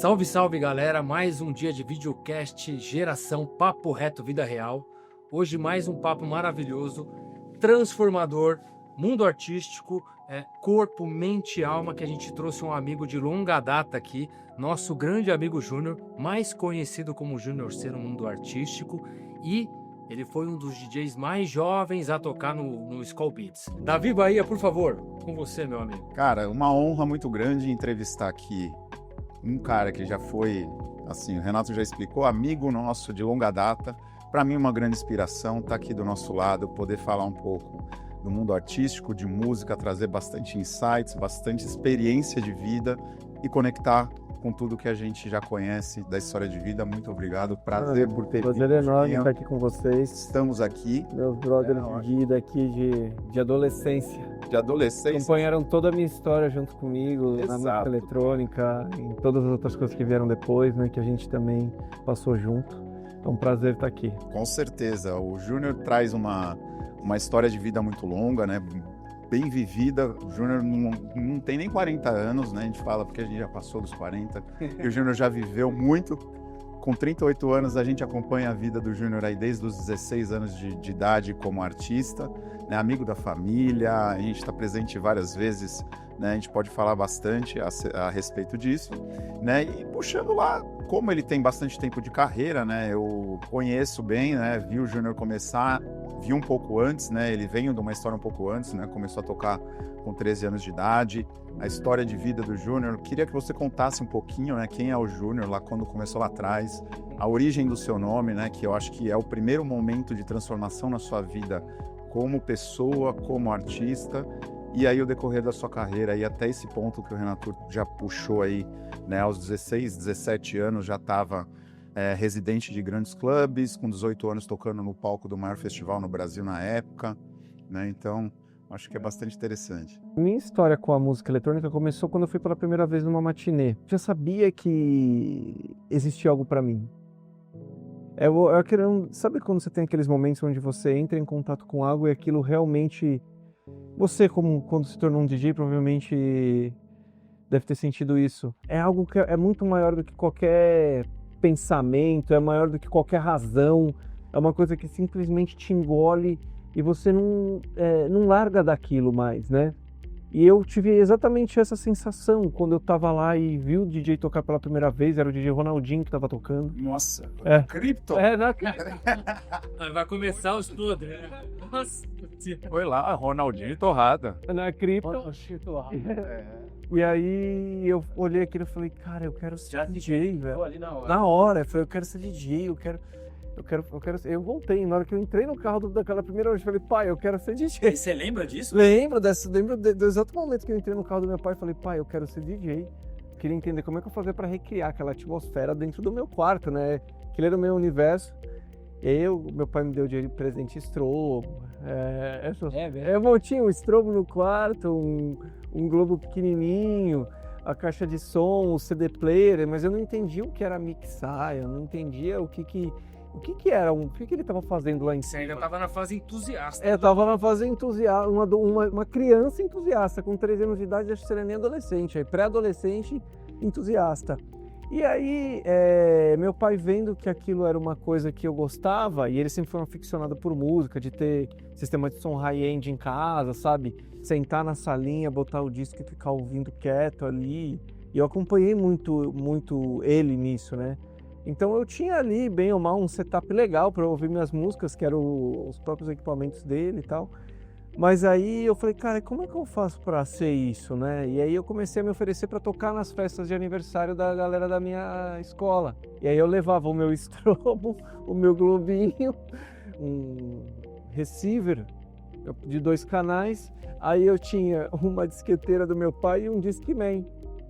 Salve, salve galera, mais um dia de videocast Geração Papo Reto Vida Real. Hoje mais um papo maravilhoso, transformador, mundo artístico, corpo, mente e alma, que a gente trouxe um amigo de longa data aqui, nosso grande amigo Júnior, mais conhecido como Júnior C no mundo artístico, e ele foi um dos DJs mais jovens a tocar no Skol Beats. Davi Bahia, por favor, com você, meu amigo. Cara, uma honra muito grande entrevistar aqui um cara que já foi, assim, o Renato já explicou, amigo nosso de longa data. Para mim, uma grande inspiração estar aqui do nosso lado, poder falar um pouco do mundo artístico, de música, trazer bastante insights, bastante experiência de vida e conectar com tudo que a gente já conhece da história de vida. Muito obrigado, prazer por ter vindo. Prazer enorme estar aqui com vocês. Estamos aqui. Meus brothers de vida aqui de adolescência. De adolescência. Acompanharam toda a minha história junto comigo, Exato. na música eletrônica, em todas as outras coisas que vieram depois, né, que a gente também passou junto. É um prazer estar aqui. Com certeza. O Júnior traz uma história de vida muito longa, né? Bem vivida. O Júnior não tem nem 40 anos, né? A gente fala porque a gente já passou dos 40. E o Júnior já viveu muito. Com 38 anos, a gente acompanha a vida do Júnior aí desde os 16 anos de idade como artista, né? Amigo da família, a gente está presente várias vezes, né? A gente pode falar bastante a respeito disso, né? E puxando lá, como ele tem bastante tempo de carreira, né? Eu conheço bem, né? Vi o Júnior começar, vi um pouco antes, né? Ele veio de uma história um pouco antes, né? Começou a tocar com 13 anos de idade. A história de vida do Júnior, queria que você contasse um pouquinho, né? Quem é o Júnior lá quando começou lá atrás, a origem do seu nome, né? Que eu acho que é o primeiro momento de transformação na sua vida como pessoa, como artista, e aí o decorrer da sua carreira, e até esse ponto que o Renato já puxou aí, né? Aos 16, 17 anos já estava residente de grandes clubes, com 18 anos tocando no palco do maior festival no Brasil na época, né? Então, acho que é bastante interessante. Minha história com a música eletrônica começou quando eu fui pela primeira vez numa matinê. Já sabia que existia algo pra mim. Sabe quando você tem aqueles momentos onde você entra em contato com algo e aquilo realmente... Você, como quando se tornou um DJ, provavelmente deve ter sentido isso. É algo que é muito maior do que qualquer pensamento, é maior do que qualquer razão. É uma coisa que simplesmente te engole e você não larga daquilo mais, né? E eu tive exatamente essa sensação quando eu tava lá e vi o DJ tocar pela primeira vez, era o DJ Ronaldinho que tava tocando. Nossa, Cripto! Vai começar o estudo, né? Nossa. Foi lá, Ronaldinho e Torrada. Na cripto. E aí eu olhei aquilo e falei, cara, eu quero ser DJ, velho. Ali na hora. Na hora, eu falei, eu quero ser DJ, eu quero ser... Eu voltei, na hora que eu entrei no carro daquela primeira vez, eu falei, pai, eu quero ser DJ. E você lembra disso? Lembro do exato momento que eu entrei no carro do meu pai e falei, pai, eu quero ser DJ. Queria entender como é que eu fazia pra recriar aquela atmosfera dentro do meu quarto, né? Aquele era o meu universo. Meu pai me deu de presente estrobo. Eu tinha um estrobo no quarto, um globo pequenininho, a caixa de som, o CD player, mas eu não entendia o que era mixar, eu não entendia o que era, o que ele estava fazendo lá em cima. Você ainda estava na fase entusiasta. Eu estava na fase entusiasta, uma criança entusiasta, com 13 anos de idade, acho que seria nem adolescente, pré-adolescente entusiasta. E aí, meu pai vendo que aquilo era uma coisa que eu gostava, e ele sempre foi um aficionado por música, de ter sistema de som high-end em casa, sabe? Sentar na salinha, botar o disco e ficar ouvindo quieto ali. E eu acompanhei muito, muito ele nisso, né? Então eu tinha ali, bem ou mal, um setup legal para ouvir minhas músicas, que eram os próprios equipamentos dele e tal. Mas aí eu falei, cara, como é que eu faço para ser isso, né? E aí eu comecei a me oferecer para tocar nas festas de aniversário da galera da minha escola. E aí eu levava o meu estrobo, o meu globinho, um receiver de 2 canais. Aí eu tinha uma disqueteira do meu pai e um Discman.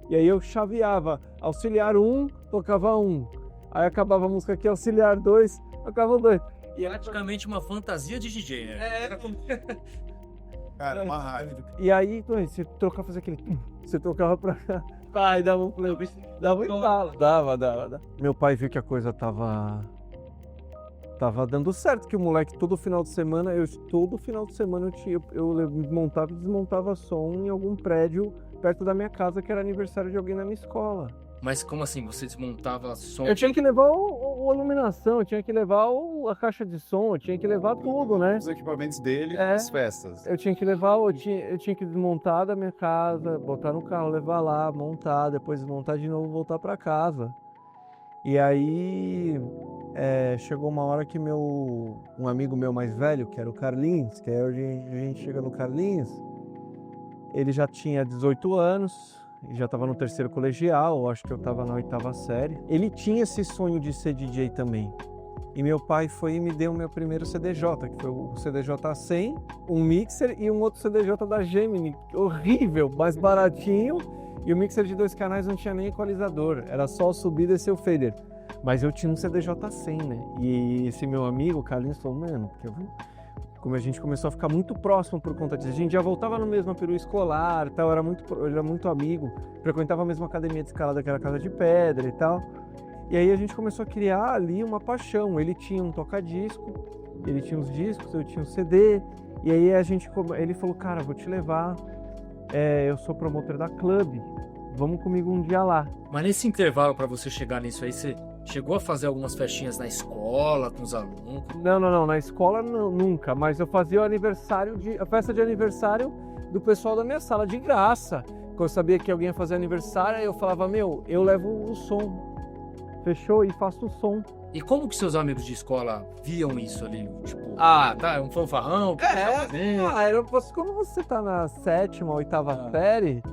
E aí eu chaveava, auxiliar 1, tocava 1. Aí acabava a música aqui, auxiliar 2, tocava 2. E é praticamente uma fantasia de DJ, né? Cara, uma raiva. E aí, você trocava, fazia aquele... Você trocava pra cá, pai, dava um play, dava um embalo. Dava. Meu pai viu que a coisa tava dando certo, que o moleque todo final de semana eu montava e desmontava som em algum prédio perto da minha casa, que era aniversário de alguém na minha escola. Mas como assim? Você desmontava som? Eu tinha que levar a iluminação, eu tinha que levar a caixa de som, eu tinha que levar tudo, né? Os equipamentos dele, É. as festas. Eu tinha que levar, eu tinha que desmontar da minha casa, botar no carro, levar lá, montar, depois desmontar de novo, voltar para casa. E aí chegou uma hora que um amigo meu mais velho, que era o Carlinhos, que aí a gente chega no Carlinhos, ele já tinha 18 anos, já estava no 3º colegial, acho que eu estava na 8ª série. Ele tinha esse sonho de ser DJ também. E meu pai foi e me deu o meu primeiro CDJ, que foi o CDJ 100, um mixer e um outro CDJ da Gemini, horrível, mais baratinho. E o mixer de 2 canais não tinha nem equalizador, era só subir e descer o fader. Mas eu tinha um CDJ 100, né? E esse meu amigo, o Carlinhos, falou, mano, como a gente começou a ficar muito próximo por conta disso. A gente já voltava no mesmo período escolar, tal, era muito amigo, frequentava a mesma academia de escalada que era a Casa de Pedra e tal. E aí a gente começou a criar ali uma paixão. Ele tinha um toca-disco, ele tinha os discos, eu tinha um CD. E aí ele falou, cara, vou te levar, eu sou promotor da Club, vamos comigo um dia lá. Mas nesse intervalo, para você chegar nisso aí, você chegou a fazer algumas festinhas na escola, com os alunos? Não, na escola nunca, mas eu fazia a festa de aniversário do pessoal da minha sala, de graça. Quando eu sabia que alguém ia fazer aniversário, eu falava, eu levo o som. Fechou? E faço o som. E como que seus amigos de escola viam isso ali? Tipo, tá, é um fanfarrão? O que você tá fazendo? Quando você tá na 7ª, 8ª série,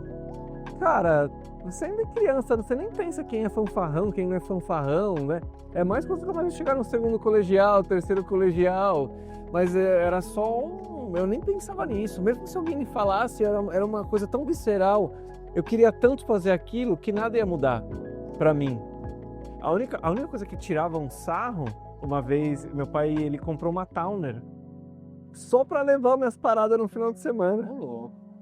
cara, você ainda é criança, você nem pensa quem é fanfarrão, quem não é fanfarrão, né? É mais quando você começa a chegar no 2º colegial, 3º colegial, mas era só eu nem pensava nisso. Mesmo se alguém me falasse, era uma coisa tão visceral. Eu queria tanto fazer aquilo que nada ia mudar pra mim. A única coisa que tirava um sarro, uma vez, meu pai, ele comprou uma Towner só pra levar minhas paradas no final de semana.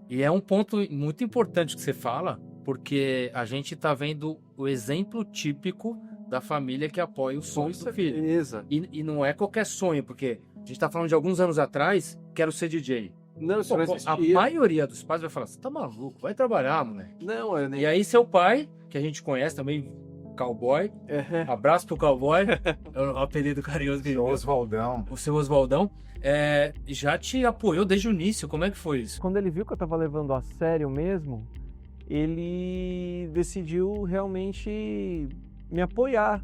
E é um ponto muito importante que você fala, porque a gente tá vendo o exemplo típico da família que apoia o sonho do filho. E não é qualquer sonho, porque a gente tá falando de alguns anos atrás, quero ser DJ. Não, isso não A existia. maioria dos pais vai falar, você tá maluco, vai trabalhar, moleque. Não, eu nem... E aí seu pai, que a gente conhece também, Cowboy, abraço pro Cowboy, é o apelido carinhoso que ele deu. Oswaldão. O seu Oswaldão, já te apoiou desde o início, como é que foi isso? Quando ele viu que eu tava levando a sério mesmo, ele decidiu realmente me apoiar.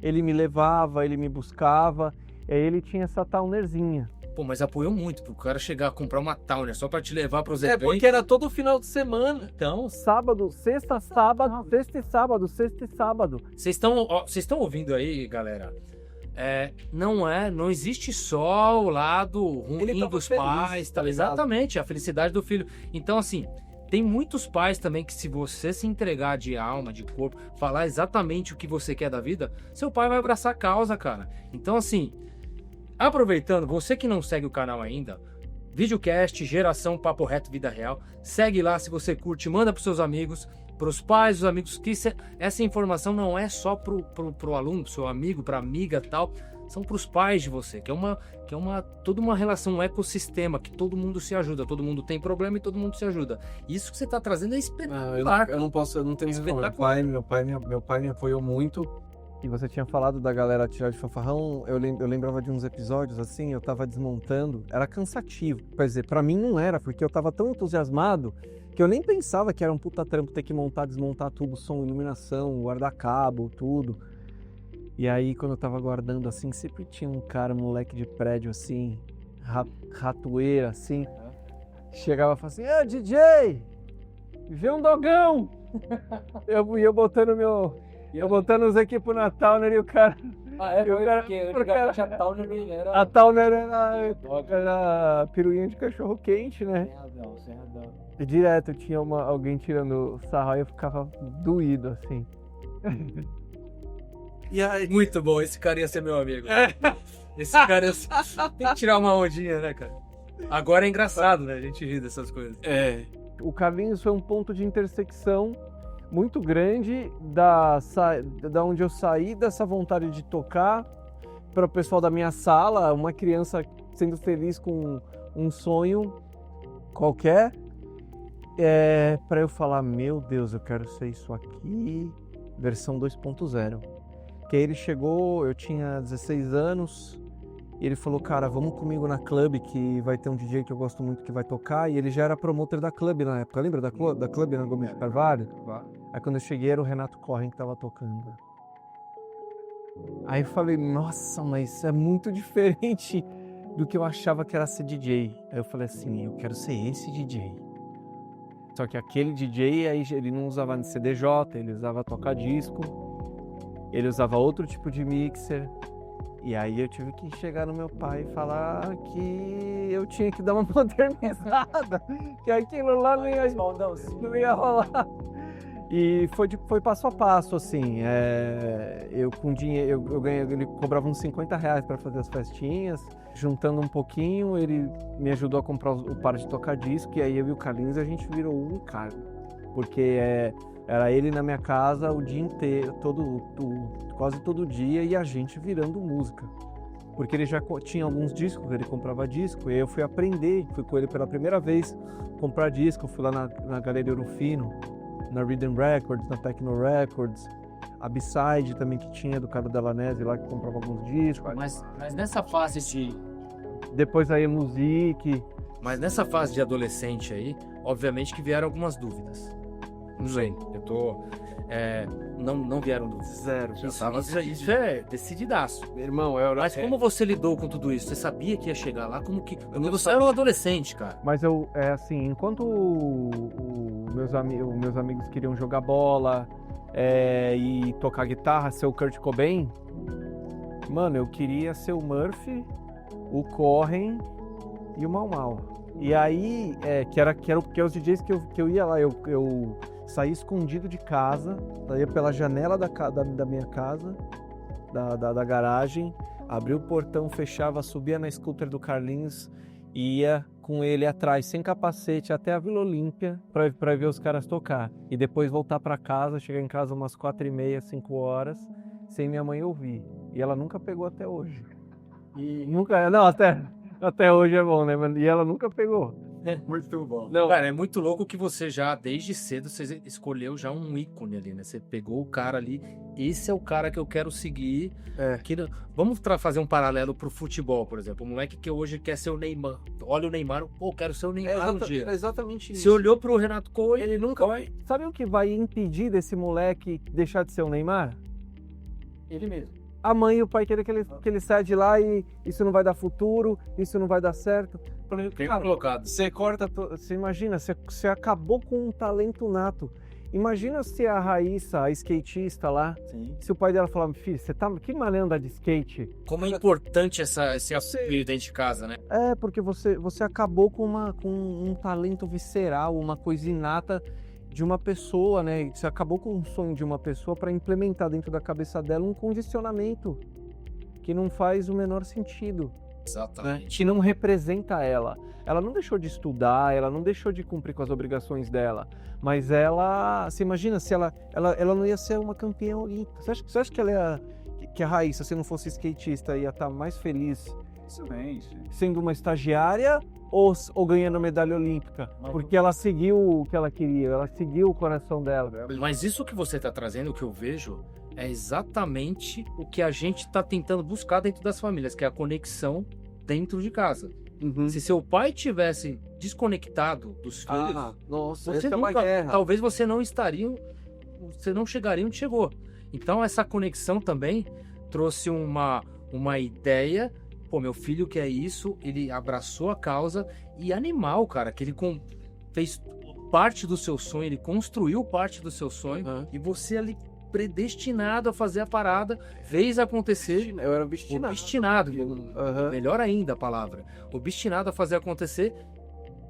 Ele me levava, ele me buscava, e aí ele tinha essa Townerzinha. Pô, mas apoiou muito, pro cara chegar a comprar uma Towner só pra te levar pros eventos. Porque era todo final de semana. Então, Sábado, sexta, sábado, sexta e sábado, sexta e sábado. vocês estão ouvindo aí, galera? Não existe só o lado ruim dos pais, tá? Exatamente, a felicidade do filho. Então, assim, tem muitos pais também que, se você se entregar de alma, de corpo, falar exatamente o que você quer da vida, seu pai vai abraçar a causa, cara. Então, assim, aproveitando, você que não segue o canal ainda, Videocast, Geração Papo Reto Vida Real, segue lá se você curte, manda pros seus amigos, pros pais, os amigos, que essa informação não é só pro aluno, pro seu amigo, pra amiga e tal, são pros pais de você, que é toda uma relação, um ecossistema, que todo mundo se ajuda, todo mundo tem problema e todo mundo se ajuda. Isso que você tá trazendo é espetacular. Eu não tenho espetacular. Meu pai me apoiou muito. E você tinha falado da galera tirar de fanfarrão, eu lembrava de uns episódios assim, eu tava desmontando, era cansativo. Quer dizer, pra mim não era, porque eu tava tão entusiasmado que eu nem pensava que era um puta trampo ter que montar, desmontar tubo, som, iluminação, guardar cabo, tudo. E aí, quando eu tava guardando assim, sempre tinha um cara, um moleque de prédio assim, ratoeira assim, chegava e falava assim, DJ, vê um dogão! eu botando os equipos na Towner e o cara... A Towner era piruinha de cachorro quente, né? Sem razão. E direto tinha alguém tirando sarro e eu ficava doído, assim. E aí, muito bom, esse cara ia ser meu amigo. Esse cara tem que tirar uma ondinha, né, cara? Agora é engraçado, né? A gente ri dessas coisas. O Carlinhos foi um ponto de intersecção muito grande da onde eu saí, dessa vontade de tocar, para o pessoal da minha sala, uma criança sendo feliz com um sonho qualquer, para eu falar, meu Deus, eu quero ser isso aqui, versão 2.0. Que aí ele chegou, eu tinha 16 anos, e ele falou, cara, vamos comigo na Club, que vai ter um DJ que eu gosto muito que vai tocar, e ele já era promotor da Club na época, lembra da Club na Gomes de Carvalho? Aí quando eu cheguei era o Renato Corren que tava tocando. Aí eu falei, nossa, mas é muito diferente do que eu achava que era ser DJ. Aí eu falei assim, eu quero ser esse DJ. Só que aquele DJ, aí ele não usava CDJ, ele usava toca-disco, ele usava outro tipo de mixer. E aí eu tive que chegar no meu pai e falar que eu tinha que dar uma modernizada, que aquilo lá não ia rolar. E foi passo a passo, assim, eu com dinheiro, eu ganhei, ele cobrava uns 50 reais para fazer as festinhas, juntando um pouquinho, ele me ajudou a comprar o par de toca-disco, e aí eu e o Carlinhos a gente virou um cara, porque era ele na minha casa o dia inteiro, quase todo dia, e a gente virando música. Porque ele já tinha alguns discos, ele comprava disco, e eu fui aprender, fui com ele pela primeira vez comprar disco, fui lá na Galeria Ouro Fino, na Rhythm Records, na Techno Records, a B-Side também que tinha do cara da Lanese lá que comprava alguns discos. Mas nessa fase de... Depois aí Music. Mas nessa fase de adolescente aí, obviamente que vieram algumas dúvidas. Não sei, eu tô... não vieram dúvidas. Zero. Isso é decididaço. Meu irmão, Mas como você lidou com tudo isso? Você sabia que ia chegar lá? Como que... Você era um adolescente, cara. Mas assim, enquanto meus amigos queriam jogar bola e tocar guitarra, ser o Kurt Cobain, mano, eu queria ser o Murphy, o Corren e o Mau Mau. E aí, que eram os DJs que eu ia lá, eu saía escondido de casa, saía pela janela da minha casa, da garagem, abria o portão, fechava, subia na scooter do Carlinhos e ia com ele atrás, sem capacete, até a Vila Olímpia pra ver os caras tocar. E depois voltar pra casa, chegar em casa umas 4h30, 5 horas, sem minha mãe ouvir. E ela nunca pegou até hoje. E nunca... Não, até hoje é bom, né? E ela nunca pegou. Muito bom. Não, cara, é muito louco que você já, desde cedo, você escolheu já um ícone ali, né? Você pegou o cara ali, esse é o cara que eu quero seguir. Vamos fazer um paralelo pro futebol, por exemplo. O moleque que hoje quer ser o Neymar. Olha o Neymar, pô, quero ser o Neymar um dia. É exatamente isso. Você olhou pro Renato Corren, ele nunca vai... Sabe o que vai impedir desse moleque deixar de ser o Neymar? Ele mesmo. A mãe e o pai querem que ele saia de lá e isso não vai dar futuro, isso não vai dar certo. Cara, colocado. Você corta, você imagina, você acabou com um talento nato. Imagina se a Raíssa, a skatista lá, Sim. se o pai dela falar, filho, você tá que maneiro andar de skate? Como é importante esse apoio dentro de casa, né? Porque você acabou com um talento visceral, uma coisa inata de uma pessoa, né? Você acabou com um sonho de uma pessoa para implementar dentro da cabeça dela um condicionamento que não faz o menor sentido. Exatamente. Né? Que não representa ela. Ela não deixou de estudar, ela não deixou de cumprir com as obrigações dela, mas você imagina se ela não ia ser uma campeã olímpica. Você acha que a Raíssa, se não fosse skatista, ia estar mais feliz sendo uma estagiária ou ganhando medalha olímpica? Porque ela seguiu o que ela queria, ela seguiu o coração dela. Mas isso que você está trazendo, o que eu vejo, é exatamente o que a gente está tentando buscar dentro das famílias, que é a conexão dentro de casa. Uhum. Se seu pai tivesse desconectado dos filhos, nossa, você nunca, talvez você não chegaria onde chegou. Então essa conexão também trouxe uma ideia. Pô, meu filho quer isso, ele abraçou a causa, e animal, cara, que ele fez parte do seu sonho, ele construiu parte do seu sonho, e você ali predestinado a fazer a parada, fez acontecer. Eu era obstinado. Melhor ainda a palavra. Obstinado a fazer acontecer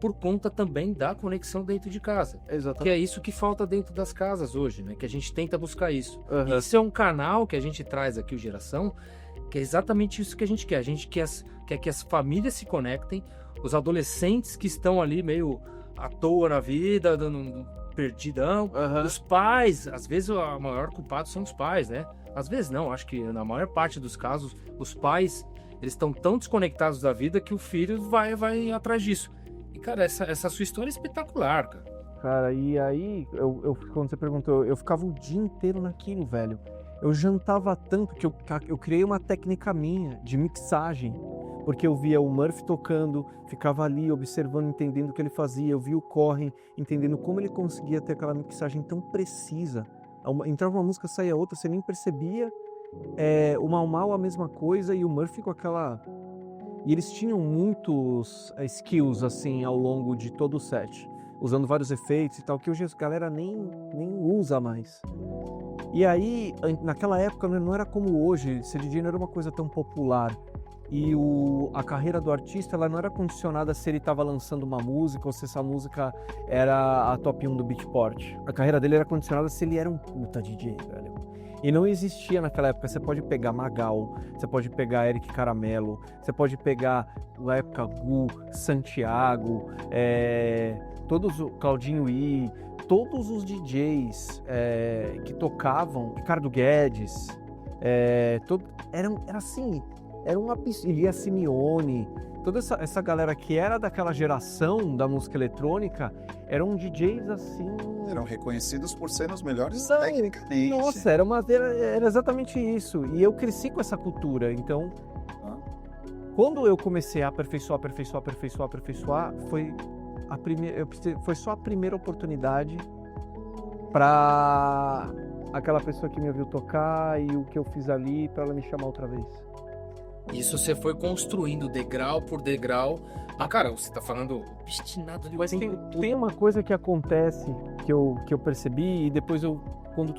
por conta também da conexão dentro de casa. Exatamente. Que é isso que falta dentro das casas hoje, né? Que a gente tenta buscar isso. Esse é um canal que a gente traz aqui, o Geração, que é exatamente isso que a gente quer. A gente quer que as famílias se conectem, os adolescentes que estão ali meio à toa na vida, perdidão, os pais, às vezes o maior culpado são os pais, né? Às vezes não, acho que na maior parte dos casos, os pais, eles estão tão desconectados da vida que o filho vai atrás disso. E, cara, essa sua história é espetacular, cara. cara. E aí, quando você perguntou, eu ficava o dia inteiro naquilo, velho. Eu jantava tanto que eu criei uma técnica minha de mixagem. Porque eu via o Murphy tocando, ficava ali observando, entendendo o que ele fazia. Eu via o Corren, entendendo como ele conseguia ter aquela mixagem tão precisa. Entrava uma música, saía outra, você nem percebia. O Mau Mau a mesma coisa e o Murphy com aquela... E eles tinham muitos skills, assim, ao longo de todo o set. Usando vários efeitos e tal, que hoje a galera nem usa mais. E aí, naquela época, não era como hoje. Ser DJ não era uma coisa tão popular. E a carreira do artista, ela não era condicionada se ele estava lançando uma música ou se essa música era a top 1 do Beatport. A carreira dele era condicionada se ele era um puta DJ, velho. E não existia naquela época. Você pode pegar Magal, você pode pegar Eric Caramelo, você pode pegar, na época, Gu, Santiago, todos o Claudinho I, todos os DJs que tocavam, Ricardo Guedes, era assim, era uma Ilia Simeone, toda essa galera que era daquela geração da música eletrônica, eram DJs assim... Eram reconhecidos por serem os melhores tecnicamente. Nossa, era exatamente isso. E eu cresci com essa cultura, então... Quando eu comecei a aperfeiçoar, foi só a primeira oportunidade para aquela pessoa que me ouviu tocar e o que eu fiz ali para ela me chamar outra vez. Isso você foi construindo degrau por degrau. Cara, você tá falando obstinado ali. Mas tem uma coisa que acontece que eu percebi e depois quando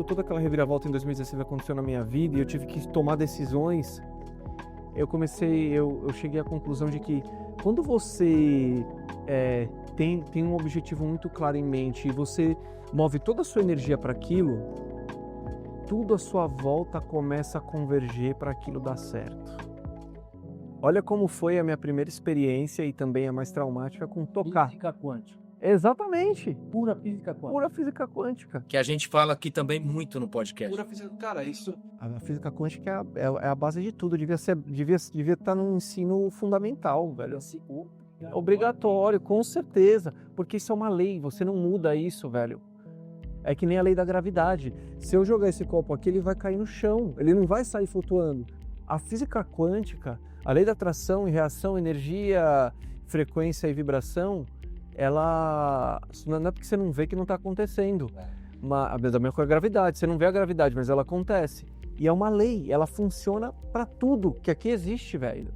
toda aquela reviravolta em 2016 aconteceu na minha vida e eu tive que tomar decisões, eu cheguei à conclusão de que quando você tem um objetivo muito claro em mente e você move toda a sua energia para aquilo, tudo à sua volta começa a converger para aquilo dar certo. Olha como foi a minha primeira experiência e também a mais traumática com tocar. Física quântica. Exatamente. Pura física quântica. Pura física quântica. Que a gente fala aqui também muito no podcast. Pura física, cara, isso... A física quântica é a base de tudo. Devia estar no ensino fundamental, velho. Obrigatório, com certeza. Porque isso é uma lei, você não muda isso, velho. É que nem a lei da gravidade. Se eu jogar esse copo aqui, ele vai cair no chão. Ele não vai sair flutuando. A física quântica, a lei da atração e reação, energia, frequência e vibração, ela... Não é porque você não vê que não está acontecendo. Da mesma coisa a gravidade. Você não vê a gravidade, mas ela acontece. E é uma lei. Ela funciona para tudo que aqui existe, velho.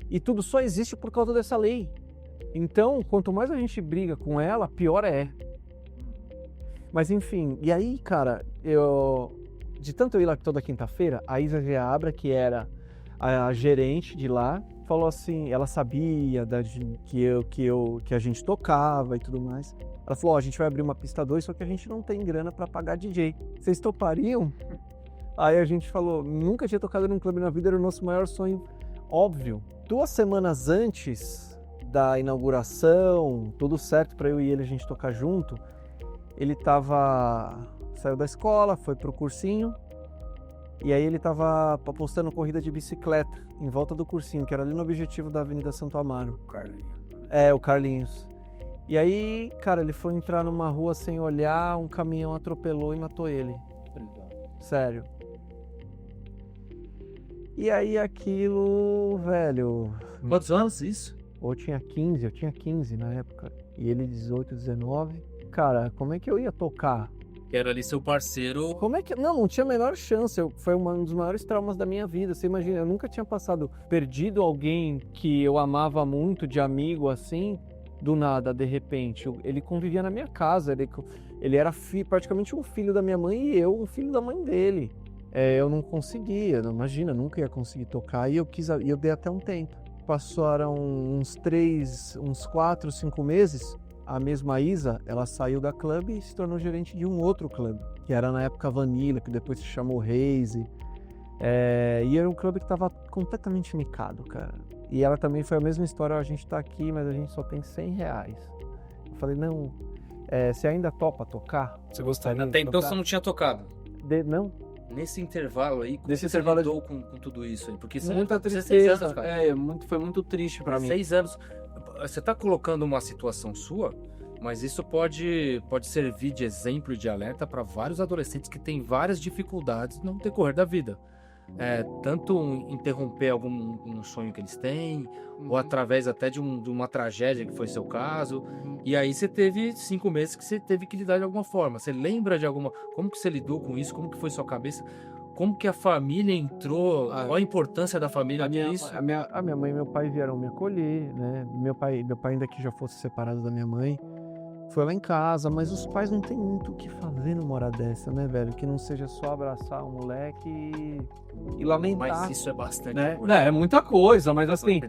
E tudo só existe por causa dessa lei. Então, quanto mais a gente briga com ela, pior é. Mas enfim, e aí, cara, de tanto eu ir lá toda quinta-feira, a Isa Geabra, que era a gerente de lá, falou assim, ela sabia que a gente tocava e tudo mais. Ela falou, a gente vai abrir uma pista 2, só que a gente não tem grana para pagar DJ. Vocês topariam? Aí a gente falou, nunca tinha tocado num clube na vida, era o nosso maior sonho, óbvio. 2 semanas antes da inauguração, tudo certo para eu e ele a gente tocar junto, ele saiu da escola, foi pro cursinho, e aí ele tava apostando corrida de bicicleta em volta do cursinho, que era ali no Objetivo da Avenida Santo Amaro. O Carlinhos. O Carlinhos. E aí, cara, ele foi entrar numa rua sem olhar, um caminhão atropelou e matou ele. Sério. E aí aquilo, velho... Quantos anos isso? Eu tinha 15 na época, e ele 18, 19... Cara, como é que eu ia tocar? Que era ali seu parceiro. Como é que... Não tinha a menor chance. Foi um dos maiores traumas da minha vida. Você imagina, eu nunca tinha perdido alguém que eu amava muito, de amigo assim, do nada, de repente. Ele convivia na minha casa. Ele era praticamente um filho da minha mãe e eu um filho da mãe dele. Eu não conseguia, imagina, nunca ia conseguir tocar. E eu dei até um tempo. Passaram uns 4, 5 meses. A mesma Isa, ela saiu da clube e se tornou gerente de um outro clube, que era na época Vanilla, que depois se chamou Raze. E era um clube que estava completamente micado, cara. E ela também foi a mesma história, a gente tá aqui, mas a gente só tem R$100. Eu falei, não, você ainda topa tocar? Você gostaria? Até então você não tinha tocado? Não. Nesse intervalo aí, como Nesse você intervalo lidou com tudo isso aí? Porque muita você tristeza, 6 anos, cara. foi muito triste pra mim. 6 anos. Você tá colocando uma situação sua Mas isso pode servir de exemplo e de alerta para vários adolescentes que têm várias dificuldades no decorrer da vida. Tanto interromper um sonho que eles têm, ou através até de uma tragédia, que foi seu caso. E aí você teve 5 meses que você teve que lidar de alguma forma. Você lembra de alguma... Como que você lidou com isso? Como que foi sua cabeça? Como que a família entrou? Qual a importância da família nisso? A minha mãe e meu pai vieram me acolher, né? Meu pai, ainda que já fosse separado da minha mãe, foi lá em casa, mas os pais não tem muito o que fazer numa hora dessa, né, velho? Que não seja só abraçar o moleque e lamentar. Mas isso é bastante né? coisa. É muita coisa, mas assim,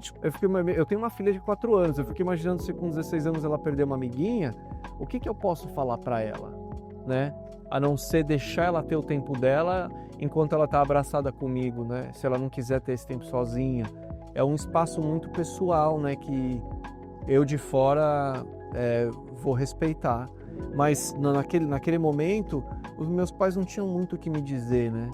eu tenho uma filha de 4 anos, eu fico imaginando se com 16 anos ela perder uma amiguinha, o que eu posso falar pra ela, né? A não ser deixar ela ter o tempo dela enquanto ela tá abraçada comigo, né? Se ela não quiser ter esse tempo sozinha. É um espaço muito pessoal, né? Que eu de fora vou respeitar. Mas naquele momento, os meus pais não tinham muito o que me dizer, né?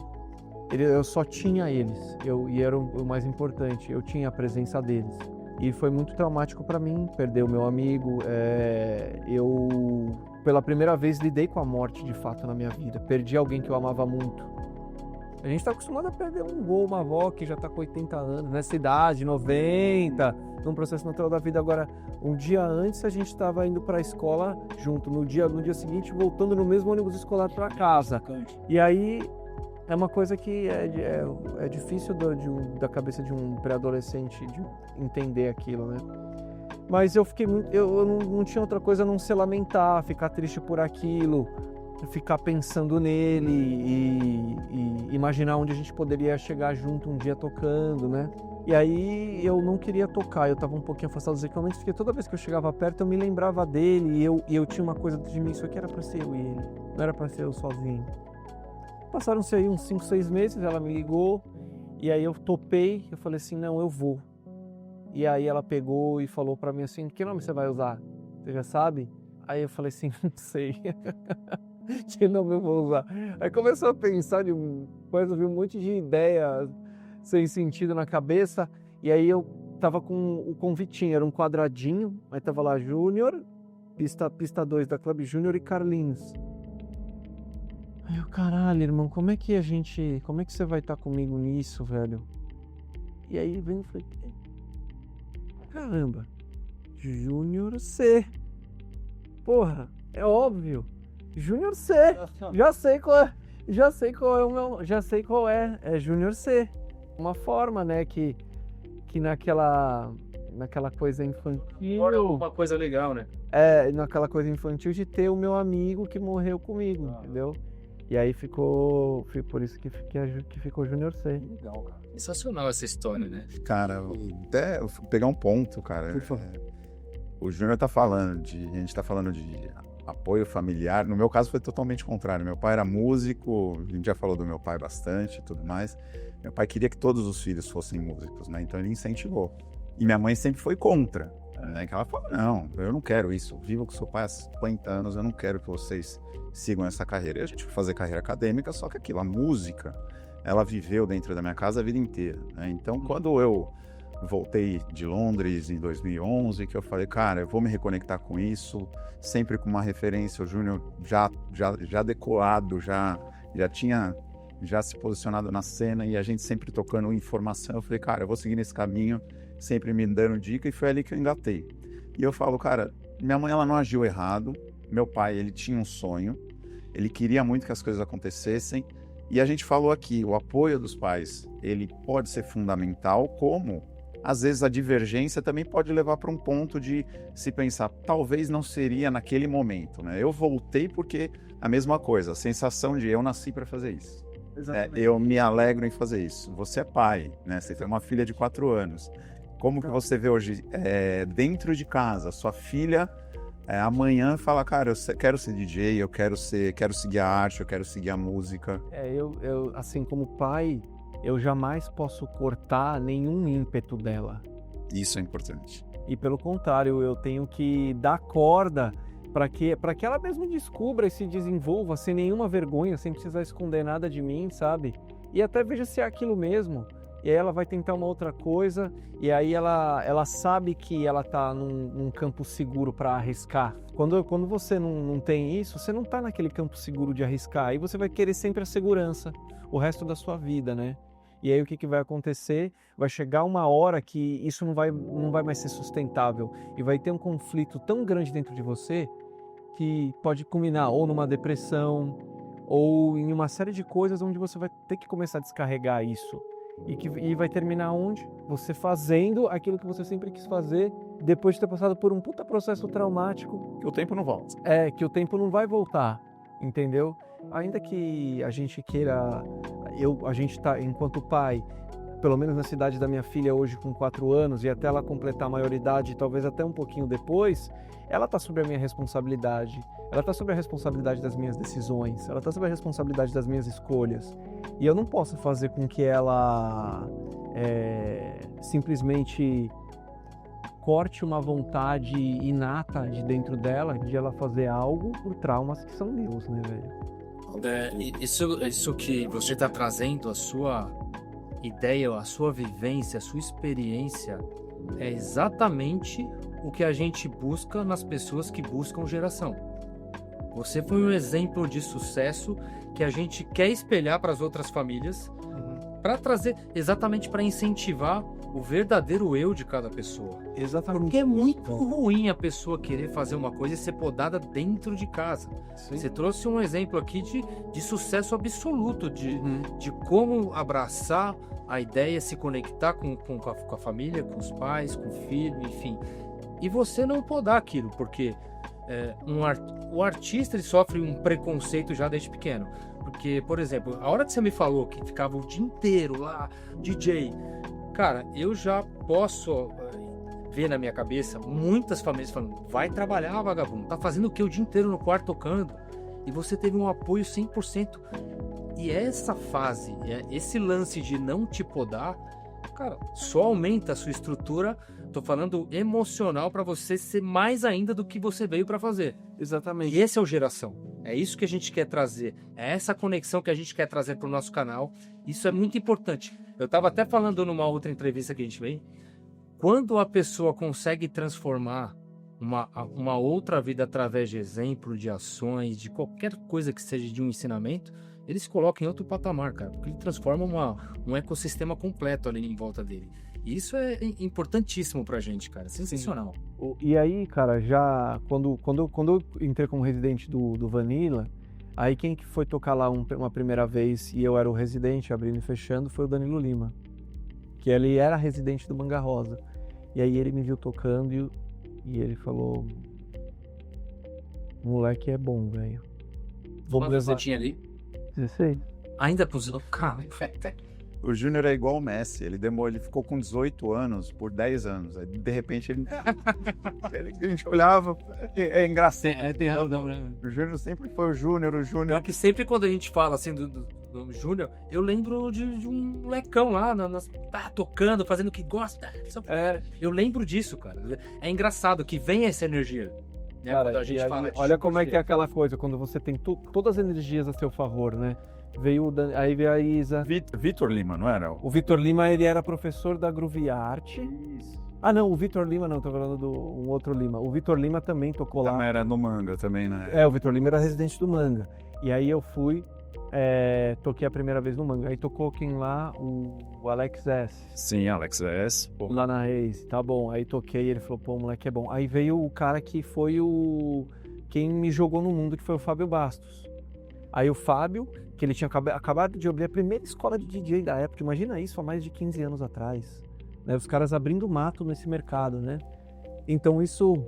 Eu só tinha eles. E era o mais importante. Eu tinha a presença deles. E foi muito traumático para mim perder o meu amigo. Eu, pela primeira vez, lidei com a morte de fato na minha vida. Perdi alguém que eu amava muito. A gente está acostumado a perder um avô, uma avó que já está com 80 anos, nessa idade, 90, num processo natural da vida. Agora, um dia antes a gente estava indo para a escola junto, no dia seguinte voltando no mesmo ônibus escolar para casa. E aí é uma coisa que é difícil da cabeça de um pré-adolescente de entender aquilo, né? Mas eu fiquei eu não tinha outra coisa a não se lamentar, ficar triste por aquilo, ficar pensando nele e imaginar onde a gente poderia chegar junto um dia tocando, né? E aí eu não queria tocar, eu tava um pouquinho afastado dos equipamentos, porque toda vez que eu chegava perto eu me lembrava dele e eu tinha uma coisa de mim, isso aqui era pra ser eu e ele, não era pra ser eu sozinho. Passaram-se aí uns 5, 6 meses, ela me ligou e aí eu topei, eu falei assim, não, eu vou. E aí ela pegou e falou pra mim assim, que nome você vai usar? Você já sabe? Aí eu falei assim, não sei. Que nome eu vou usar? Aí começou a pensar, depois eu vi um monte de ideia sem sentido na cabeça. E aí eu tava com o convitinho, era um quadradinho, aí tava lá Júnior, pista 2 da Clube Júnior e Carlinhos. Aí eu, caralho, irmão, como é que você vai estar comigo nisso, velho? E aí vem e falei, caramba, Júnior C. Porra, é óbvio. Júnior C. Já sei qual é Júnior C. Uma forma, né, que naquela coisa infantil. Uma coisa legal, né? Naquela coisa infantil de ter o meu amigo que morreu comigo, entendeu? E aí ficou por isso que ficou Júnior C. Legal, cara. Sensacional essa história, né? Cara, até eu vou pegar um ponto, cara. O Júnior tá falando a gente tá falando de apoio familiar. No meu caso foi totalmente contrário. Meu pai era músico, a gente já falou do meu pai bastante e tudo mais. Meu pai queria que todos os filhos fossem músicos, né? Então ele incentivou. E minha mãe sempre foi contra, né? Que ela falou, não, eu não quero isso. Vivo com seu pai há 50 anos, eu não quero que vocês sigam essa carreira. E a gente foi fazer carreira acadêmica, só que aquilo, a música, ela viveu dentro da minha casa a vida inteira, né? Então quando eu voltei de Londres em 2011, que eu falei, cara, eu vou me reconectar com isso, sempre com uma referência, o Júnior já decolado, já tinha se posicionado na cena e a gente sempre tocando informação. Eu falei, cara, eu vou seguir nesse caminho, sempre me dando dica, e foi ali que eu engatei. E eu falo, cara, minha mãe, ela não agiu errado, meu pai, ele tinha um sonho, ele queria muito que as coisas acontecessem, e a gente falou aqui, o apoio dos pais, ele pode ser fundamental, como às vezes a divergência também pode levar para um ponto de se pensar, talvez não seria naquele momento, né? Eu voltei porque a mesma coisa, a sensação de eu nasci para fazer isso. Eu me alegro em fazer isso. Você é pai, né? Você tem uma filha de 4 anos. Como que você vê hoje dentro de casa, sua filha amanhã fala, cara, eu quero ser DJ, eu quero seguir a arte, eu quero seguir a música. Eu assim, como pai, eu jamais posso cortar nenhum ímpeto dela. Isso é importante. E pelo contrário, eu tenho que dar corda para que ela mesmo descubra e se desenvolva sem nenhuma vergonha, sem precisar esconder nada de mim, sabe? E até veja se é aquilo mesmo. e aí ela vai tentar uma outra coisa, e aí ela sabe que ela tá num campo seguro para arriscar. Quando você não tem isso, você não tá naquele campo seguro de arriscar, aí você vai querer sempre a segurança, o resto da sua vida, né? E aí o que vai acontecer? Vai chegar uma hora que isso não vai mais ser sustentável, e vai ter um conflito tão grande dentro de você que pode culminar ou numa depressão, ou em uma série de coisas onde você vai ter que começar a descarregar isso. E vai terminar onde? Você fazendo aquilo que você sempre quis fazer, depois de ter passado por um puta processo traumático. Que o tempo não volta. Que o tempo não vai voltar, entendeu? Ainda que a gente queira, a gente tá, enquanto pai, pelo menos na cidade da minha filha hoje com 4 anos, e até ela completar a maioridade, talvez até um pouquinho depois, ela está sob a minha responsabilidade, ela está sob a responsabilidade das minhas decisões, ela está sob a responsabilidade das minhas escolhas. E eu não posso fazer com que ela simplesmente corte uma vontade inata de dentro dela, de ela fazer algo por traumas que são meus, né, velho? Isso que você está trazendo, a sua ideia, a sua vivência, a sua experiência, é exatamente o que a gente busca nas pessoas que buscam geração. Você foi um exemplo de sucesso que a gente quer espelhar para as outras famílias, para trazer, exatamente para incentivar o verdadeiro eu de cada pessoa. Exatamente. Porque é muito ruim a pessoa querer fazer uma coisa e ser podada dentro de casa. Sim. Você trouxe um exemplo aqui de sucesso absoluto, de como abraçar a ideia, se conectar com a família, com os pais, com o filho, enfim. E você não podar aquilo, porque o artista ele sofre um preconceito já desde pequeno. Porque, por exemplo, a hora que você me falou que ficava o dia inteiro lá, DJ, cara, eu já posso ver na minha cabeça muitas famílias falando: vai trabalhar, vagabundo, tá fazendo o que o dia inteiro no quarto tocando? E você teve um apoio 100%. E essa fase, esse lance de não te podar, cara, só aumenta a sua estrutura, tô falando emocional, para você ser mais ainda do que você veio para fazer. Exatamente. E esse é o Geração. É isso que a gente quer trazer. É essa conexão que a gente quer trazer pro nosso canal. Isso é muito importante. Eu tava até falando numa outra entrevista que a gente veio. Quando a pessoa consegue transformar uma outra vida através de exemplo, de ações, de qualquer coisa que seja de um ensinamento, ele se coloca em outro patamar, cara. Porque ele transforma um ecossistema completo ali em volta dele. E isso é importantíssimo pra gente, cara. Sensacional. E aí, cara, já quando eu entrei como residente do Vanilla, aí quem que foi tocar lá uma primeira vez e eu era o residente, abrindo e fechando, foi o Danilo Lima. Que ele era residente do Manga Rosa. E aí ele me viu tocando e ele falou: moleque é bom, velho. Vamos ver você tinha ali? 16. Ainda pros... Cara, O Júnior é igual o Messi, ele ficou com 18 anos por 10 anos. Aí, de repente ele a gente olhava, é engraçado. Tem razão, né? O Júnior sempre foi o Júnior. É que sempre quando a gente fala assim do Júnior, eu lembro de um molecão lá, tocando, fazendo o que gosta. Eu lembro disso, cara. É engraçado que vem essa energia. Né? Cara, quando a gente fala olha como é que é aquela coisa, quando você tem todas as energias a seu favor, né? Aí veio a Isa. Vitor Lima, não era? O Vitor Lima, ele era professor da Groove Art. Ah, não, o Vitor Lima não, tô falando do um outro Lima. O Vitor Lima também tocou lá. Também era no Manga também, né? O Vitor Lima era residente do Manga. E aí eu fui, toquei a primeira vez no Manga. Aí tocou quem lá? O Alex S. Sim, Alex S. Pô. Lá na Reis, tá bom. Aí toquei, ele falou: pô, o moleque é bom. Aí veio o cara que foi quem me jogou no mundo, que foi o Fábio Bastos. Aí o Fábio, que ele tinha acabado de abrir a primeira escola de DJ da época, imagina isso, há mais de 15 anos atrás, né? Os caras abrindo mato nesse mercado, né? Então isso,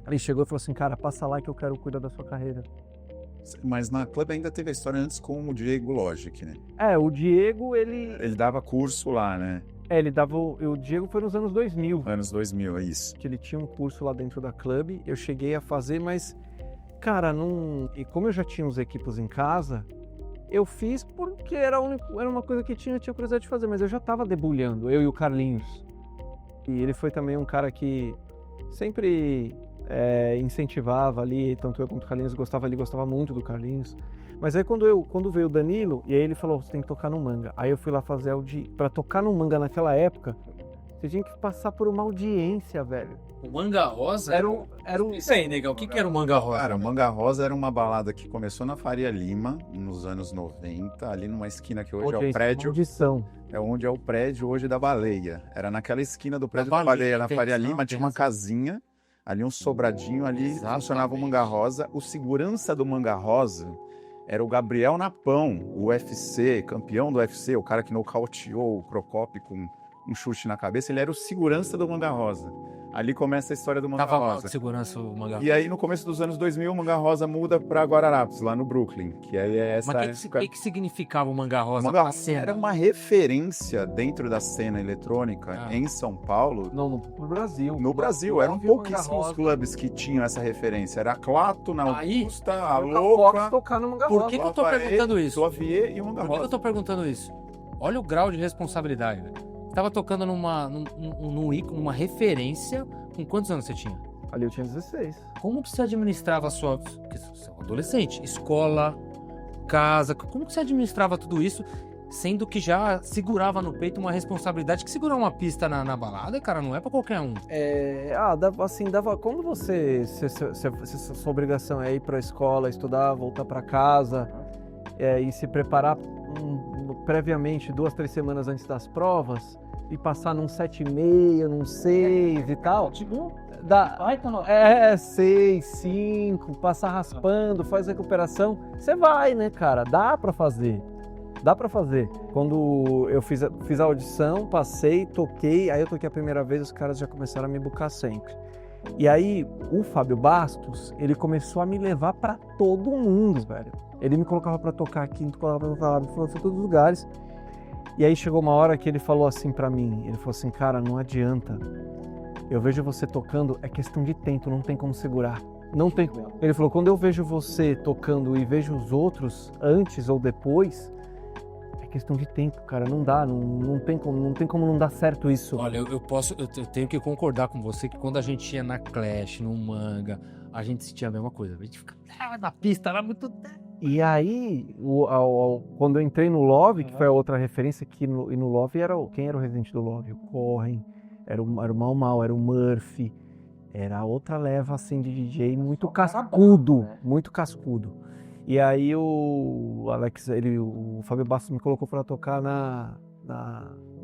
ele chegou e falou assim: cara, passa lá que eu quero cuidar da sua carreira. Mas na Club ainda teve a história antes com o Diego Logic, né? O Diego, ele dava curso lá, né? Ele dava, o Diego foi nos anos 2000. Anos 2000, é isso. Que ele tinha um curso lá dentro da Club, eu cheguei a fazer, mas, cara, não... E como eu já tinha os equipos em casa, eu fiz porque era uma coisa que tinha curiosidade de fazer, mas eu já tava debulhando, eu e o Carlinhos. E ele foi também um cara que sempre incentivava ali, tanto eu quanto o Carlinhos gostava muito do Carlinhos. Mas aí quando veio o Danilo, e aí ele falou, você tem que tocar no manga. Aí eu fui lá fazer pra tocar no manga naquela época, você tinha que passar por uma audiência, velho. O Manga Rosa Era um... Isso aí, negão. O que era o Manga Rosa? Cara, o Manga Rosa era uma balada que começou na Faria Lima, nos anos 90, ali numa esquina que hoje é o prédio. Audição. É onde é o prédio hoje da Baleia. Era naquela esquina do prédio Da da Baleia, na Baleia, Faria tem Lima, razão, tinha tem uma razão. casinha, ali um sobradinho, ali funcionava o Manga Rosa. O segurança do Manga Rosa era o Gabriel Napão, o UFC, campeão do UFC, o cara que nocauteou o Procopio com um chute na cabeça. Ele era o segurança do Manga Rosa. Ali começa a história do Manga Tava lá Rosa. de segurança o Manga Rosa. E aí, no começo dos anos 2000, o Manga Rosa muda para Guararapes, lá no Brooklyn, que aí é essa Mas o que significava o Manga Rosa? Manga pra Rosa cena? era uma referência dentro da cena eletrônica Ah. em São Paulo. Não, no Brasil. No Brasil, eram Manga Rosa. pouquíssimos clubes que tinham essa referência. Era a Clato, na Aí, Augusta, a Fox Louca, tocar no Manga Por Rosa. que eu tô perguntando isso? o Avier e o Manga Por que eu Rosa. tô perguntando isso? Olha o grau de responsabilidade, velho. Você tava tocando numa referência. Com quantos anos você tinha? Ali eu tinha 16. Como que você administrava a sua... Porque você é um adolescente. Escola, casa... Como que você administrava tudo isso, sendo que já segurava no peito uma responsabilidade que segurar uma pista na balada, cara, não é pra qualquer um. Dava. Quando você. Se sua obrigação é ir pra escola, estudar, voltar pra casa e se preparar previamente 2, 3 semanas antes das provas e passar num 7,5, num 6 e tal. Dá, 6, 5, passar raspando, faz recuperação. Você vai, né, cara? Dá pra fazer. Quando eu fiz a audição, passei, toquei, aí eu toquei a primeira vez, os caras já começaram a me buscar sempre. E aí, o Fábio Bastos, ele começou a me levar pra todo mundo, velho. Ele me colocava pra tocar aqui, me colocava pra lá, me falou pra todos os lugares. E aí chegou uma hora que ele falou assim pra mim, ele falou assim, cara, não adianta. Eu vejo você tocando, é questão de tempo, não tem como segurar. Não tem. Ele falou, quando eu vejo você tocando e vejo os outros antes ou depois, é questão de tempo, cara, não dá, não tem como não dar certo isso. Olha, eu tenho que concordar com você que quando a gente ia na Clash, no Manga, a gente sentia a mesma coisa. A gente ficava na pista, era muito... E aí, quando eu entrei no Love, que foi a outra referência, e no Love quem era o residente do Love? O Corren, era o Mau Mau, era o Murphy, era outra leva assim de DJ muito cascudo, muito cascudo. E aí o Fábio Bastos me colocou para tocar na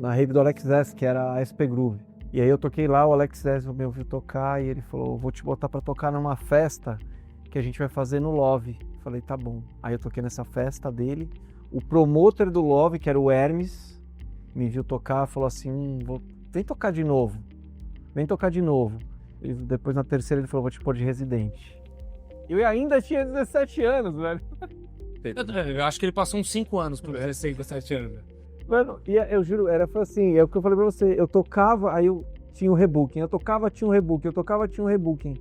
rave do Alex S, que era a SP Groove. E aí eu toquei lá, o Alex S me ouviu tocar e ele falou, vou te botar para tocar numa festa que a gente vai fazer no Love. Falei, tá bom. Aí eu toquei nessa festa dele. O promotor do Love, que era o Hermes, me viu tocar, falou assim, vem tocar de novo. Depois na terceira ele falou, vou te pôr de residente. Eu ainda tinha 17 anos, velho. Eu acho que ele passou uns 5 anos por recém 17 anos. Mano, e eu juro, foi assim, é o que eu falei pra você, eu tocava, aí eu tinha um rebooking, eu tocava, tinha um rebooking.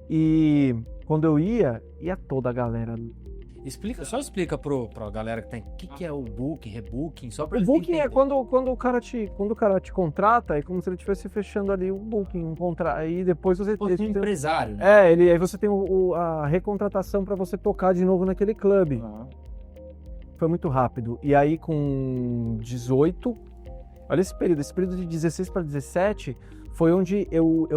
E quando eu ia toda a galera. Só explica pra galera que tem o que é o booking, rebooking, só pra O eles booking é entenderem. quando o cara te contrata, é como se ele estivesse fechando ali um booking, um contrato, aí depois você Um empresário, né? aí você tem a recontratação pra você tocar de novo naquele clube. Foi muito rápido. E aí com 18, olha esse período de 16 para 17, foi onde eu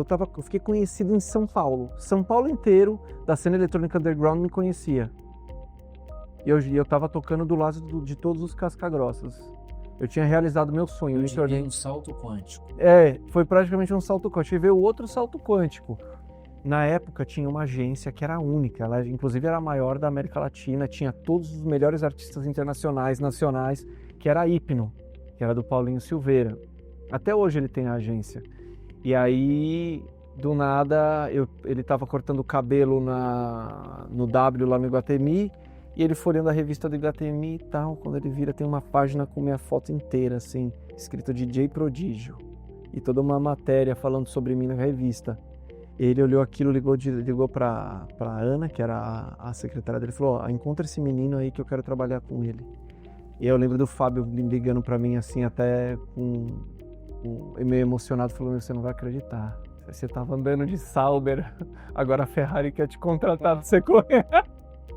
fiquei conhecido em São Paulo. São Paulo inteiro, da cena eletrônica underground, me conhecia. E eu tava tocando do lado de todos os casca-grossas. Eu tinha realizado meu sonho. Eu dei um salto quântico. Foi praticamente um salto quântico. E veio outro salto quântico. Na época tinha uma agência que era única, ela inclusive era a maior da América Latina, tinha todos os melhores artistas internacionais, nacionais, que era a Hipno, que era do Paulinho Silveira. Até hoje ele tem a agência. E aí, do nada, ele estava cortando o cabelo no W lá no Iguatemi, e ele foi olhando a revista do Iguatemi e tal, quando ele vira tem uma página com minha foto inteira, assim, escrito DJ Prodígio, e toda uma matéria falando sobre mim na revista. Ele olhou aquilo, ligou pra Ana, que era a secretária dele, e falou, encontra esse menino aí que eu quero trabalhar com ele. E eu lembro do Fábio ligando pra mim assim, até meio emocionado, falou, você não vai acreditar. você tava andando de Sauber, agora a Ferrari quer te contratar pra você correr.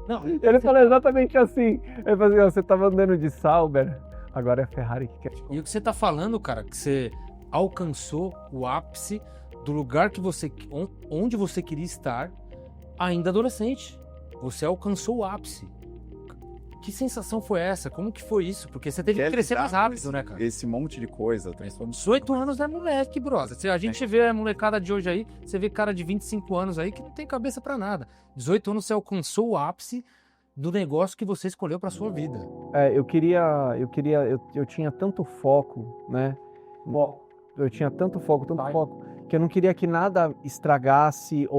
Não, Ele falou exatamente assim. Ele falou assim, ó, você tava andando de Sauber, agora é a Ferrari que quer te contratar. e o que você tá falando, cara, que você alcançou o ápice do lugar que onde você queria estar, ainda adolescente. Você alcançou o ápice. Que sensação foi essa? Como que foi isso? Porque você teve que crescer mais rápido, né, cara? Esse monte de coisa, transforma 18 anos é moleque, brother. Se a gente vê a molecada de hoje aí, você vê cara de 25 anos aí que não tem cabeça pra nada. 18 anos você alcançou o ápice do negócio que você escolheu pra sua vida. Eu tinha tanto foco, né? Eu tinha tanto foco, que eu não queria que nada estragasse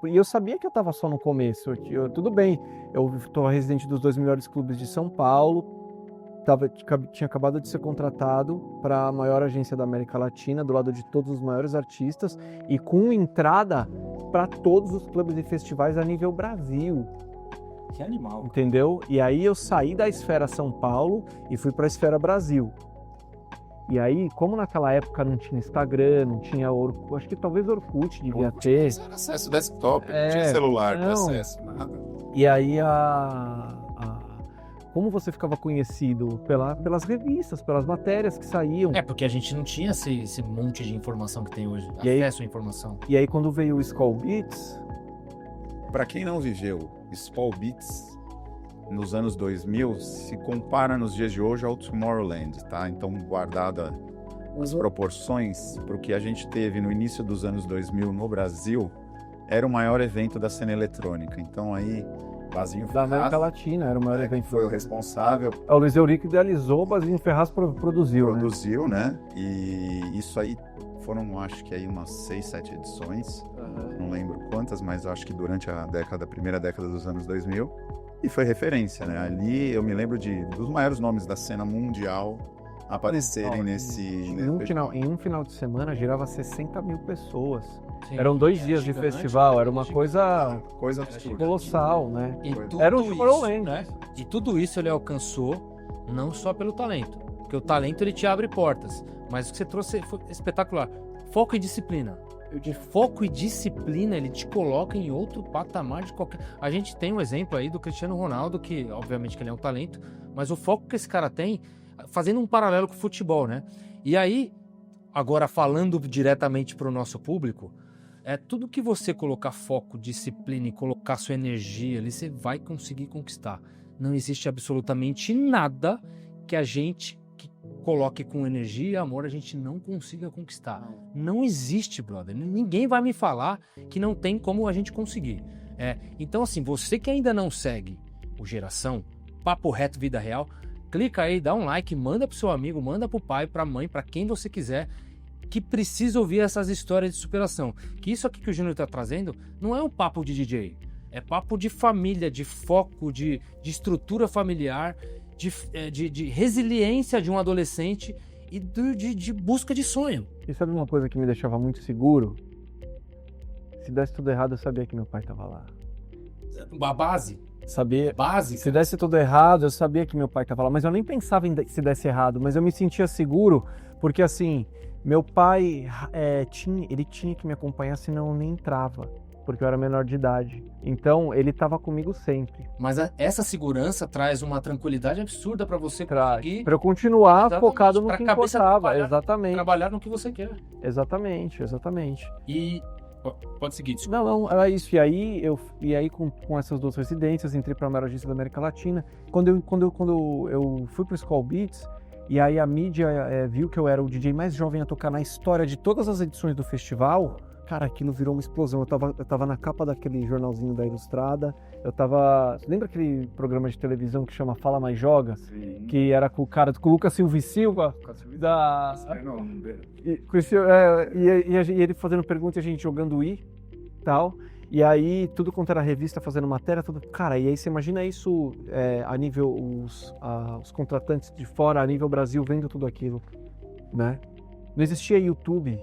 e eu sabia que eu estava só no começo. Tudo bem, eu estou residente dos 2 melhores clubes de São Paulo, tinha acabado de ser contratado para a maior agência da América Latina, do lado de todos os maiores artistas e com entrada para todos os clubes e festivais a nível Brasil. Que animal. Entendeu? E aí eu saí da Esfera São Paulo e fui para a Esfera Brasil. E aí, como naquela época não tinha Instagram, não tinha Orkut, acho que talvez Orkut devia ter. Não era acesso desktop, não tinha celular para acesso, nada. E aí, como você ficava conhecido? Pelas revistas, pelas matérias que saíam. É, porque a gente não tinha esse monte de informação que tem hoje, acesso à informação. E aí, quando veio o Skull Beats... Para quem não viveu, Skull Beats nos anos 2000 se compara nos dias de hoje ao Tomorrowland, tá? Então, guardada as proporções para o que a gente teve no início dos anos 2000 no Brasil, era o maior evento da cena eletrônica. Então, aí, Basinho da Ferraz, América Latina, era o maior evento. Foi o responsável. O Luiz Eurico idealizou, o Basinho Ferraz produziu, né? E isso aí foram, acho que aí umas 6, 7 edições. Não lembro quantas, mas acho que durante a primeira década dos anos 2000. E foi referência, né? Ali eu me lembro dos maiores nomes da cena mundial aparecerem Em um final de semana girava 60 mil pessoas. Sim, Eram 2 dias de festival, era uma coisa colossal, né? Era um Tomorrowland, né? E tudo isso ele alcançou não só pelo talento, porque o talento ele te abre portas, mas o que você trouxe foi espetacular. Foco e disciplina. De foco e disciplina, ele te coloca em outro patamar de qualquer... A gente tem um exemplo aí do Cristiano Ronaldo, que obviamente que ele é um talento, mas o foco que esse cara tem, fazendo um paralelo com o futebol, né? E aí, agora falando diretamente para o nosso público, tudo que você colocar foco, disciplina e colocar sua energia ali, você vai conseguir conquistar. Não existe absolutamente nada que a gente coloque com energia e amor, a gente não consiga conquistar. Não existe, brother. Ninguém vai me falar que não tem como a gente conseguir. Então, assim, você que ainda não segue o Geração, Papo Reto Vida Real, clica aí, dá um like, manda pro seu amigo, manda pro pai, pra mãe, pra quem você quiser, que precisa ouvir essas histórias de superação. Que isso aqui que o Júnior tá trazendo não é um papo de DJ, é papo de família, de foco, de estrutura familiar, de resiliência de um adolescente e de busca de sonho. E sabe uma coisa que me deixava muito seguro? Se desse tudo errado, eu sabia que meu pai estava lá. A base? Sabia. Base? Se desse tudo errado, eu sabia que meu pai estava lá. Mas eu nem pensava em se desse errado, mas eu me sentia seguro, porque assim, meu pai ele tinha que me acompanhar, senão eu nem entrava, porque eu era menor de idade. Então, ele estava comigo sempre. Mas essa segurança traz uma tranquilidade absurda para você conseguir... Para eu continuar focado no que importava. Exatamente. Trabalhar no que você quer. Exatamente. E... Pode seguir, desculpa. Não, era isso. E aí com essas 2 residências, entrei para a maior agência da América Latina. Quando eu fui para o Skull Beats, e aí a mídia viu que eu era o DJ mais jovem a tocar na história de todas as edições do festival, cara, aquilo virou uma explosão. Eu tava na capa daquele jornalzinho da Ilustrada. Lembra aquele programa de televisão que chama Fala Mais Joga? Sim. Que era com o Lucas Silva e Silva. E ele fazendo pergunta e a gente jogando e tal. E aí, tudo quanto era revista, fazendo matéria, tudo. Cara, e aí você imagina isso a nível. Os contratantes de fora, a nível Brasil, vendo tudo aquilo, né? Não existia YouTube.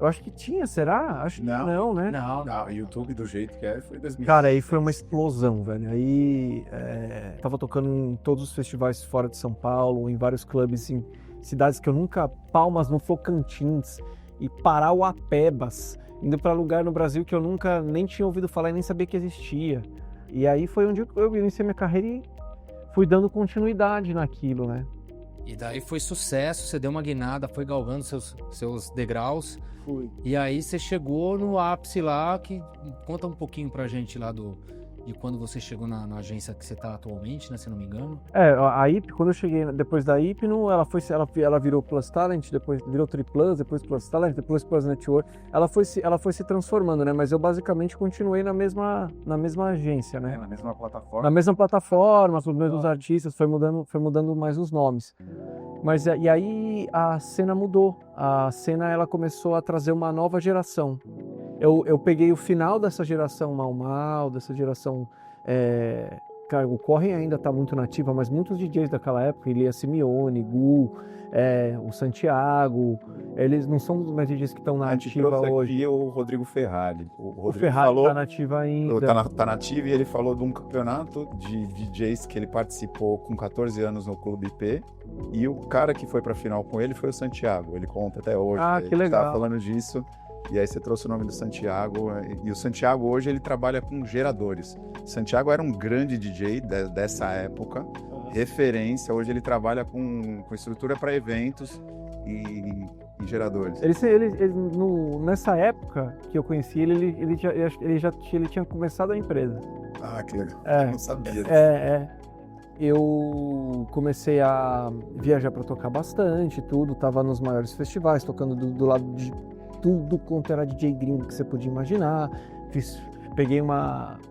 Eu acho que tinha, será? Acho que não, né? Não, YouTube do jeito que foi 2000. Cara, aí foi uma explosão, velho. Aí tava tocando em todos os festivais fora de São Paulo, em vários clubes, em cidades que eu nunca... Palmas no Tocantins. e Parauapebas, indo para lugar no Brasil que eu nunca nem tinha ouvido falar e nem sabia que existia. E aí foi onde eu iniciei minha carreira e fui dando continuidade naquilo, né? E daí foi sucesso, você deu uma guinada, foi galgando seus degraus. Fui. E aí você chegou no ápice lá, que conta um pouquinho pra gente lá de quando você chegou na agência que você tá atualmente, né, se não me engano. A IP, quando eu cheguei depois da Hypno, ela virou Plus Talent, depois virou Triplus, depois Plus Talent, depois Plus Network. Ela foi se transformando, né? Mas eu basicamente continuei na mesma agência, né? Na mesma plataforma. Na mesma plataforma, com os mesmos artistas, foi mudando mais os nomes. Mas e aí a cena mudou. A cena ela começou a trazer uma nova geração. Eu peguei o final dessa geração Mal, dessa geração... Cara, o Corre ainda está muito nativa, mas muitos DJs daquela época, Ilia Simeone, Gu, o Santiago, eles não são mais DJs que estão na ativa hoje. Aqui o Rodrigo Ferrari. O Ferrari está nativa ainda. Tá nativo, e ele falou de um campeonato de DJs que ele participou com 14 anos no Clube IP, e o cara que foi para a final com ele foi o Santiago. Ele conta até hoje. Que legal. Tava falando disso. E aí você trouxe o nome do Santiago, e o Santiago hoje ele trabalha com geradores. Santiago era um grande DJ dessa época, referência, hoje ele trabalha com estrutura para eventos e geradores. Nessa época que eu conheci ele tinha começado a empresa. Ah, que legal, eu não sabia. Eu comecei a viajar para tocar bastante, tava nos maiores festivais, tocando do lado de tudo quanto era DJ gringo que você podia imaginar. Peguei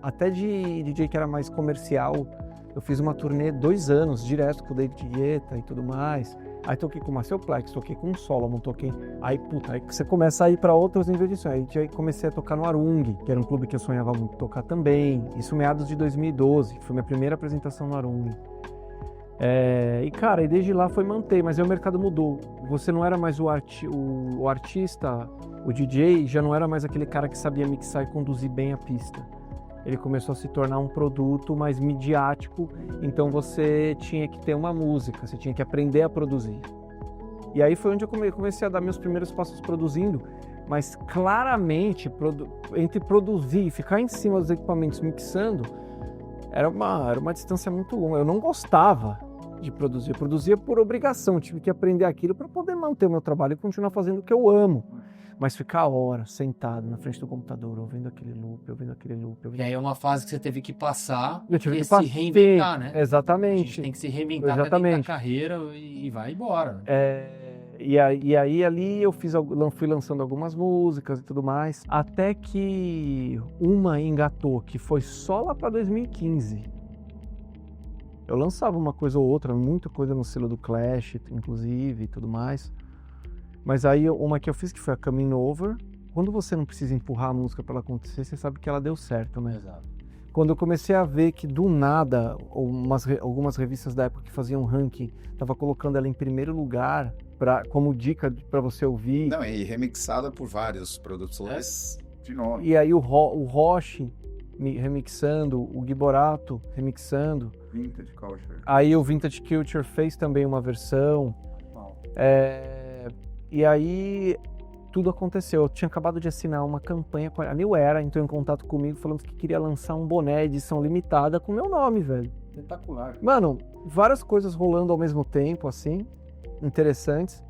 até de DJ que era mais comercial. Eu fiz uma turnê 2 anos, direto com o David Guetta e tudo mais. Aí toquei com o Marcel Plex, toquei com o Solomon, toquei... Aí você começa a ir para outros níveis de som. Aí comecei a tocar no Arung, que era um clube que eu sonhava muito tocar também. Isso meados de 2012, que foi minha primeira apresentação no Arung. E cara, desde lá foi manter, mas aí o mercado mudou. Você não era mais o artista, o DJ já não era mais aquele cara que sabia mixar e conduzir bem a pista. Ele começou a se tornar um produto mais midiático, então você tinha que ter uma música, você tinha que aprender a produzir. E aí foi onde eu comecei a dar meus primeiros passos produzindo, mas claramente entre produzir e ficar em cima dos equipamentos mixando, era uma distância muito longa. Eu não gostava de produzir, eu produzia por obrigação, tive que aprender aquilo para poder manter o meu trabalho e continuar fazendo o que eu amo. Mas ficar horas sentado na frente do computador, ouvindo aquele loop. E aí é uma fase que você teve que passar, se reinventar, né? Exatamente. A gente tem que se reinventar até dentro da carreira e vai embora. E aí ali eu fui lançando algumas músicas e tudo mais, até que uma engatou, que foi só lá para 2015. Eu lançava uma coisa ou outra, muita coisa no selo do Clash, inclusive, e tudo mais. Mas aí uma que eu fiz, que foi a Coming Over. Quando você não precisa empurrar a música para ela acontecer, você sabe que ela deu certo, né? Exato. Quando eu comecei a ver que do nada, algumas revistas da época que faziam ranking, tava colocando ela em primeiro lugar, como dica para você ouvir. Não, e remixada por vários produtores de nome. E aí o Roche remixando, o Giborato remixando. Vintage Culture. Aí o Vintage Culture fez também uma versão. E aí tudo aconteceu. Eu tinha acabado de assinar uma campanha com a New Era, entrou em contato comigo falando que queria lançar um boné edição limitada com meu nome, velho. Espetacular. Mano, várias coisas rolando ao mesmo tempo, assim, interessantes.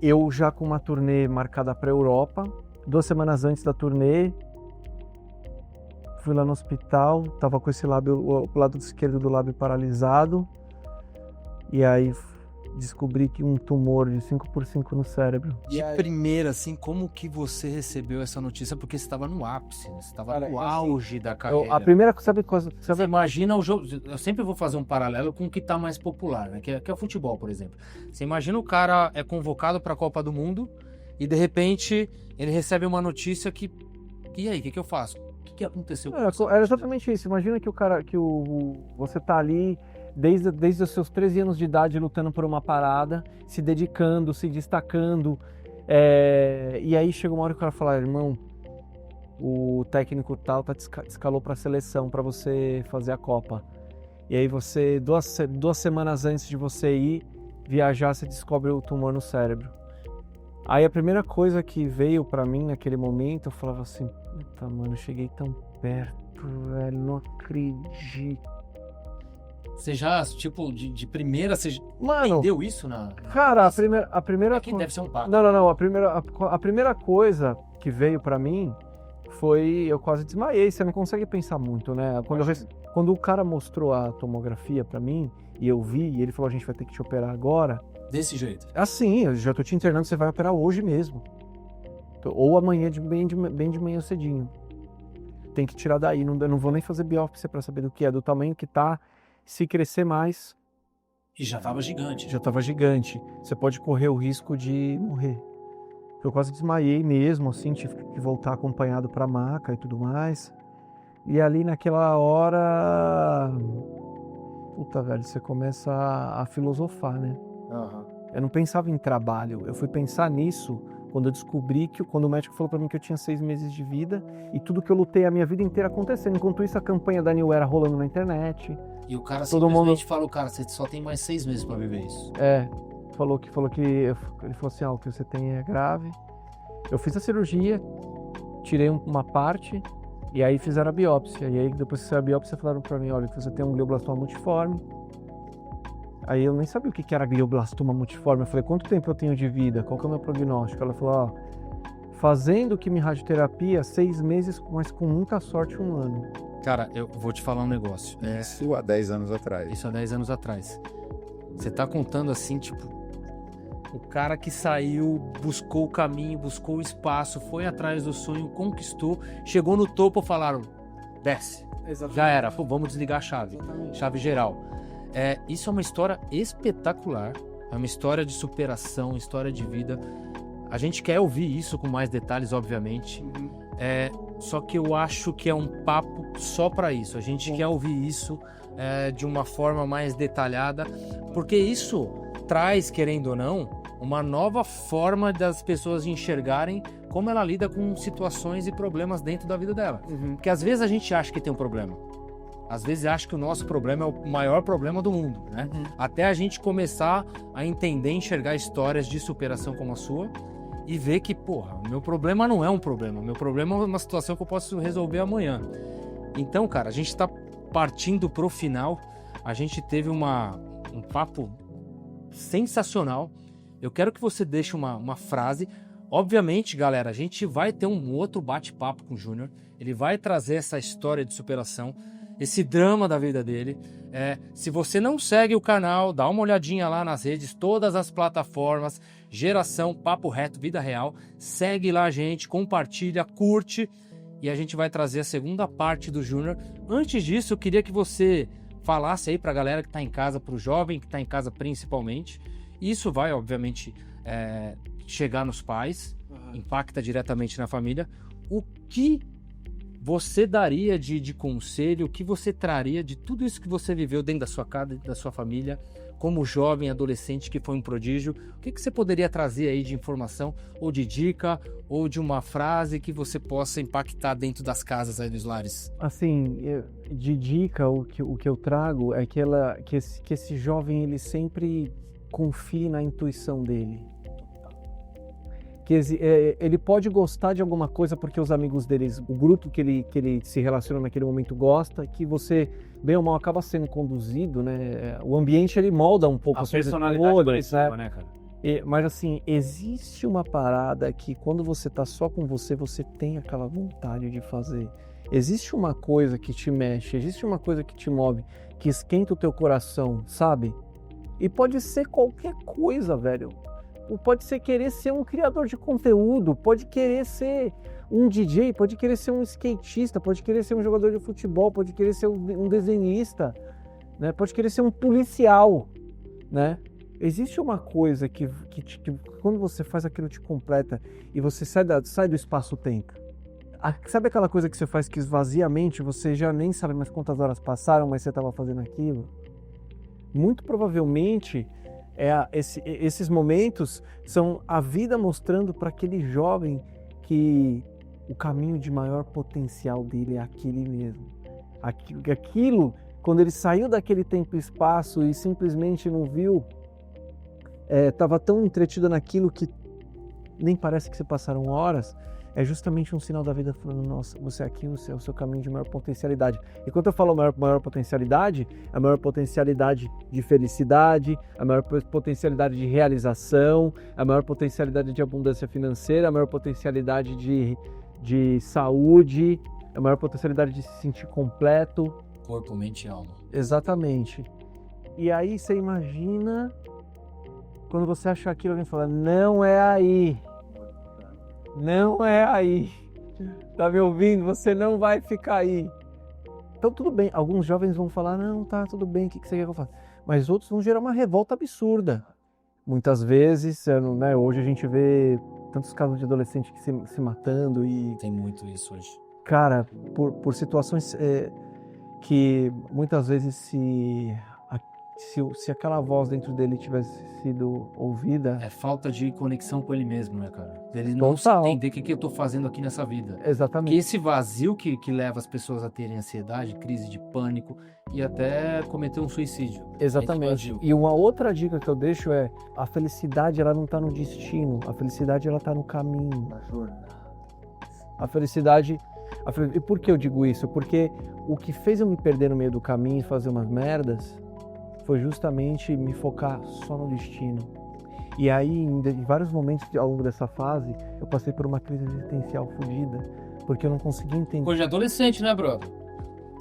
Eu já com uma turnê marcada pra Europa, 2 semanas antes da turnê, fui lá no hospital, tava com esse lábio, o lado esquerdo do lábio paralisado, e aí descobri que um tumor de 5x5 no cérebro. De primeira, assim, como que você recebeu essa notícia? Porque você estava no ápice, né? Você estava no auge da carreira. A primeira coisa... Você imagina o jogo... Eu sempre vou fazer um paralelo com o que está mais popular, né? Que é o futebol, por exemplo. Você imagina o cara é convocado para a Copa do Mundo e, de repente, ele recebe uma notícia que... E aí, o que eu faço? O que aconteceu com você? Era exatamente isso. Imagina que você tá ali... Desde os seus 13 anos de idade lutando por uma parada, se dedicando, se destacando, e aí chega uma hora que o cara fala, irmão, o técnico tal te escalou para a seleção para você fazer a Copa. E aí você, 2 semanas antes de você ir viajar, você descobre o tumor no cérebro. Aí a primeira coisa que veio pra mim naquele momento, eu falava assim, puta, mano, eu cheguei tão perto, velho, não acredito. Você já, tipo, de primeira, você Mano, entendeu isso na... cara, a primeira É que deve ser um papo. Não. A primeira coisa que veio pra mim foi, eu quase desmaiei. Você não consegue pensar muito, né? Quando o cara mostrou a tomografia pra mim e eu vi, e ele falou, a gente vai ter que te operar agora. Desse jeito. Assim, eu já tô te internando, você vai operar hoje mesmo. Ou amanhã bem de manhã cedinho. Tem que tirar daí, eu não vou nem fazer biópsia pra saber do que é, do tamanho que tá. Se crescer mais, E já tava gigante. já tava gigante. Você pode correr o risco de morrer. Eu quase desmaiei mesmo, assim, tive que voltar acompanhado pra maca e tudo mais. E ali naquela hora, puta, velho, você começa a filosofar, né? Eu não pensava em trabalho, eu fui pensar nisso quando eu descobri quando o médico falou pra mim que eu tinha 6 meses de vida e tudo que eu lutei a minha vida inteira acontecendo. Enquanto isso, a campanha da New Era rolando na internet. E o cara Todo simplesmente falou, cara, você só tem mais 6 meses pra viver isso. Ele falou assim, o que você tem é grave. Eu fiz a cirurgia, tirei uma parte e aí fizeram a biópsia. E aí depois que saiu a biópsia falaram pra mim, olha, que você tem um glioblastoma multiforme. Aí eu nem sabia o que era glioblastoma multiforme. Eu falei, quanto tempo eu tenho de vida? Qual que é o meu prognóstico? Ela falou, fazendo quimio-radioterapia 6 meses, mas com muita sorte 1 ano. Cara, eu vou te falar um negócio. Isso há 10 anos atrás. Isso há 10 anos atrás. Você tá contando assim, tipo, o cara que saiu, buscou o caminho, buscou o espaço, foi atrás do sonho, conquistou, chegou no topo, falaram, desce. Exatamente. Já era, pô, vamos desligar a chave. Exatamente. Chave geral. Isso é uma história espetacular, é uma história de superação, história de vida. A gente quer ouvir isso com mais detalhes, obviamente. Só que eu acho que é um papo só para isso. A gente quer ouvir isso de uma forma mais detalhada, porque isso traz, querendo ou não, uma nova forma das pessoas enxergarem como ela lida com situações e problemas dentro da vida dela. Porque às vezes a gente acha que tem um problema. Às vezes acha que o nosso problema é o maior problema do mundo, né? Até a gente começar a entender, enxergar histórias de superação como a sua e ver que, porra, o meu problema não é um problema. O meu problema é uma situação que eu posso resolver amanhã. Então, cara, a gente tá partindo pro final. A gente teve um papo sensacional. Eu quero que você deixe uma frase. Obviamente, galera, a gente vai ter um outro bate-papo com o Júnior. Ele vai trazer essa história de superação, esse drama da vida dele. Se você não segue o canal, dá uma olhadinha lá nas redes, todas as plataformas, Geração Papo Reto Vida Real. Segue lá a gente, compartilha, curte e a gente vai trazer a segunda parte do Júnior. Antes disso, eu queria que você falasse aí pra galera que tá em casa, pro jovem que tá em casa principalmente. Isso vai, obviamente, chegar nos pais, impacta diretamente na família. O que você daria de conselho, o que você traria de tudo isso que você viveu dentro da sua casa, da sua família, como jovem, adolescente que foi um prodígio? O que você poderia trazer aí de informação, ou de dica, ou de uma frase que você possa impactar dentro das casas aí dos lares? Assim, de dica, o que eu trago é que esse jovem ele sempre confie na intuição dele. Que ele pode gostar de alguma coisa porque os amigos deles, o grupo que ele se relaciona naquele momento gosta, que você, bem ou mal, acaba sendo conduzido, né? O ambiente, ele molda um pouco A as coisas personalidade todas, coletiva, né, cara? Mas assim, existe uma parada que quando você tá só com você tem aquela vontade de fazer. Existe uma coisa que te mexe, existe uma coisa que te move, que esquenta o teu coração, sabe? E pode ser qualquer coisa, velho. Pode ser querer ser um criador de conteúdo, pode querer ser um DJ, pode querer ser um skatista, pode querer ser um jogador de futebol, pode querer ser um desenhista, né? Pode querer ser um policial, né? Existe uma coisa que quando você faz aquilo te completa e você sai do espaço-tempo. Sabe aquela coisa que você faz que esvazia a mente, você já nem sabe mais quantas horas passaram, mas você estava fazendo aquilo? Muito provavelmente esses momentos são a vida mostrando para aquele jovem que o caminho de maior potencial dele é aquele mesmo. Aquilo, quando ele saiu daquele tempo e espaço e simplesmente não viu, estava tão entretido naquilo que nem parece que se passaram horas, é justamente um sinal da vida falando, nossa, você aqui, o seu caminho de maior potencialidade. E quando eu falo maior potencialidade, a maior potencialidade de felicidade, a maior potencialidade de realização, a maior potencialidade de abundância financeira, a maior potencialidade de saúde, a maior potencialidade de se sentir completo. Corpo, mente e alma. Exatamente. E aí você imagina quando você acha aquilo, alguém fala, não é aí. Não é aí. Tá me ouvindo? Você não vai ficar aí. Então tudo bem. Alguns jovens vão falar, não, tá, tudo bem, o que você quer que eu faça? Mas outros vão gerar uma revolta absurda. Muitas vezes, né, hoje a gente vê tantos casos de adolescente que se matando e... Tem muito isso hoje. Cara, por situações que muitas vezes se aquela voz dentro dele tivesse sido ouvida... É falta de conexão com ele mesmo, né, cara? Ele Total. não se entender o que eu tô fazendo aqui nessa vida. Exatamente. Que esse vazio que leva as pessoas a terem ansiedade, crise de pânico e até cometer um suicídio. Exatamente. E uma outra dica que eu deixo é, a felicidade ela não tá no destino, a felicidade ela tá no caminho. Na jornada. A felicidade... E por que eu digo isso? Porque o que fez eu me perder no meio do caminho e fazer umas merdas foi justamente me focar só no destino. E aí, em vários momentos ao longo dessa fase, eu passei por uma crise existencial fodida, porque eu não conseguia entender... Coisa de adolescente, né, brother?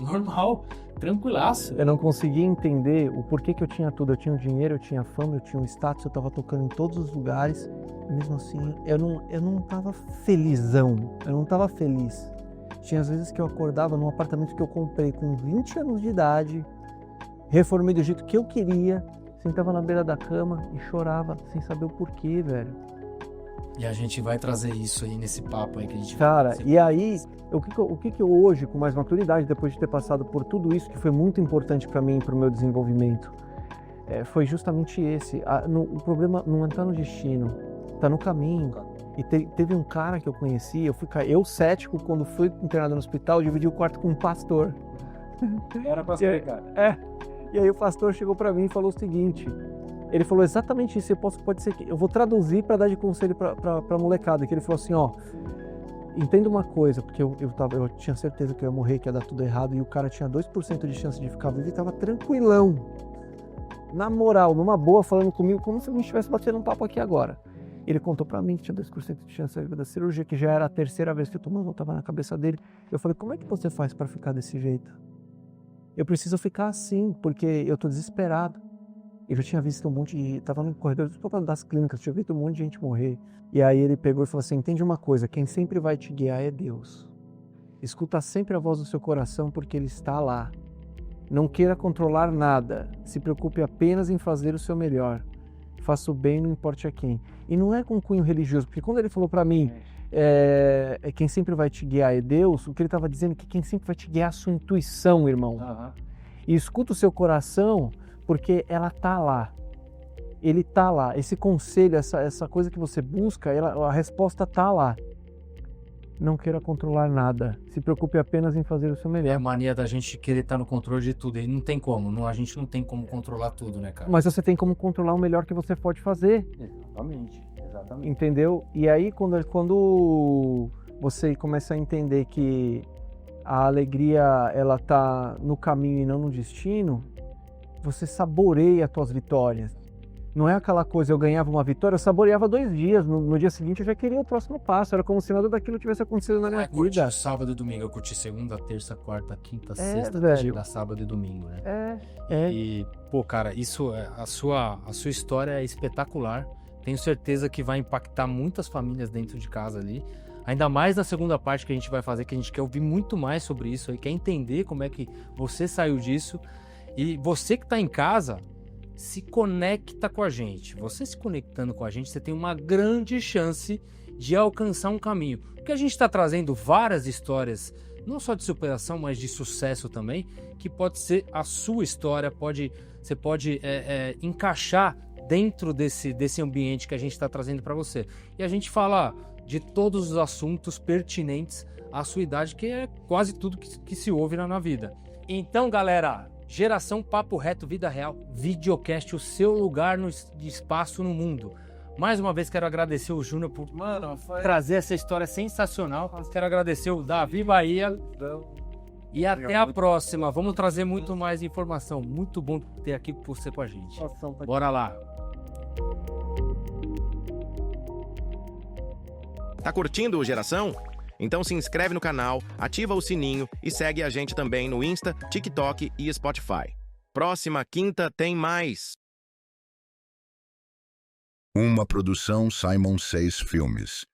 Normal, tranquilaço. Eu não conseguia entender o porquê que eu tinha tudo. Eu tinha o dinheiro, eu tinha a fama, eu tinha o status, eu tava tocando em todos os lugares. E mesmo assim, eu não tava felizão, eu não tava feliz. Tinha às vezes que eu acordava num apartamento que eu comprei com 20 anos de idade, reformei do jeito que eu queria, sentava na beira da cama e chorava sem saber o porquê, velho. E a gente vai trazer isso aí nesse papo aí que a gente... Cara, e aí, o que eu hoje, com mais maturidade, depois de ter passado por tudo isso, que foi muito importante para mim, para o meu desenvolvimento, foi justamente esse. O problema não está no destino, está no caminho. E teve um cara que eu conheci, eu cético, quando fui internado no hospital, dividi o quarto com um pastor. Era pra ser, cara. E aí o pastor chegou para mim e falou o seguinte, ele falou exatamente isso, pode ser que eu vou traduzir para dar de conselho para molecada, que ele falou assim, ó, entenda uma coisa, porque eu tinha certeza que eu ia morrer, que ia dar tudo errado, e o cara tinha 2% de chance de ficar vivo e tava tranquilão, na moral, numa boa, falando comigo, como se a gente estivesse batendo um papo aqui agora. Ele contou pra mim que tinha 2% de chance da cirurgia, que já era a terceira vez que eu tomava, eu tava na cabeça dele. Eu falei, como é que você faz pra ficar desse jeito? Eu preciso ficar assim, porque eu tô desesperado. Eu já tinha visto um monte de... Tava no corredor das clínicas, tinha visto um monte de gente morrer. E aí ele pegou e falou assim, entende uma coisa, quem sempre vai te guiar é Deus. Escuta sempre a voz do seu coração, porque Ele está lá. Não queira controlar nada, se preocupe apenas em fazer o seu melhor. Faça o bem, não importe a quem. E não é com cunho religioso, porque quando ele falou pra mim, quem sempre vai te guiar é Deus, o que ele estava dizendo é que quem sempre vai te guiar é a sua intuição, irmão. Uhum. E escuta o seu coração, porque ela tá lá. Ele tá lá. Esse conselho, essa coisa que você busca, a resposta tá lá. Não queira controlar nada. Se preocupe apenas em fazer o seu melhor. É a mania da gente querer estar no controle de tudo. E não tem como. A gente não tem como controlar tudo, né, cara? Mas você tem como controlar o melhor que você pode fazer. Exatamente. Entendeu? E aí, quando você começa a entender que a alegria, ela tá no caminho e não no destino, você saboreia as tuas vitórias. Não é aquela coisa, eu ganhava uma vitória, eu saboreava 2 dias, no dia seguinte eu já queria o próximo passo, era como se nada daquilo tivesse acontecido na minha vida. Sábado e domingo, eu curti segunda, terça, quarta, quinta, sexta, velho. Sábado e domingo, né? E, pô, cara, isso, a sua história é espetacular, tenho certeza que vai impactar muitas famílias dentro de casa ali, ainda mais na segunda parte que a gente vai fazer, que a gente quer ouvir muito mais sobre isso, aí, quer entender como é que você saiu disso, e você que tá em casa, se conecta com a gente. Você se conectando com a gente, você tem uma grande chance de alcançar um caminho. Porque a gente está trazendo várias histórias, não só de superação, mas de sucesso também, que pode ser a sua história, você pode encaixar dentro desse ambiente que a gente está trazendo para você. E a gente fala de todos os assuntos pertinentes à sua idade, que é quase tudo que se ouve na vida. Então, galera... Geração Papo Reto Vida Real, videocast, o seu lugar de espaço no mundo. Mais uma vez quero agradecer o Júnior por Mano, foi... trazer essa história sensacional. Quero agradecer o Davi Bahia. E até a próxima. Vamos trazer muito mais informação. Muito bom ter aqui você com a gente. Bora lá. Tá curtindo o Geração? Então se inscreve no canal, ativa o sininho e segue a gente também no Insta, TikTok e Spotify. Próxima quinta tem mais! Uma produção Simon Says Filmes.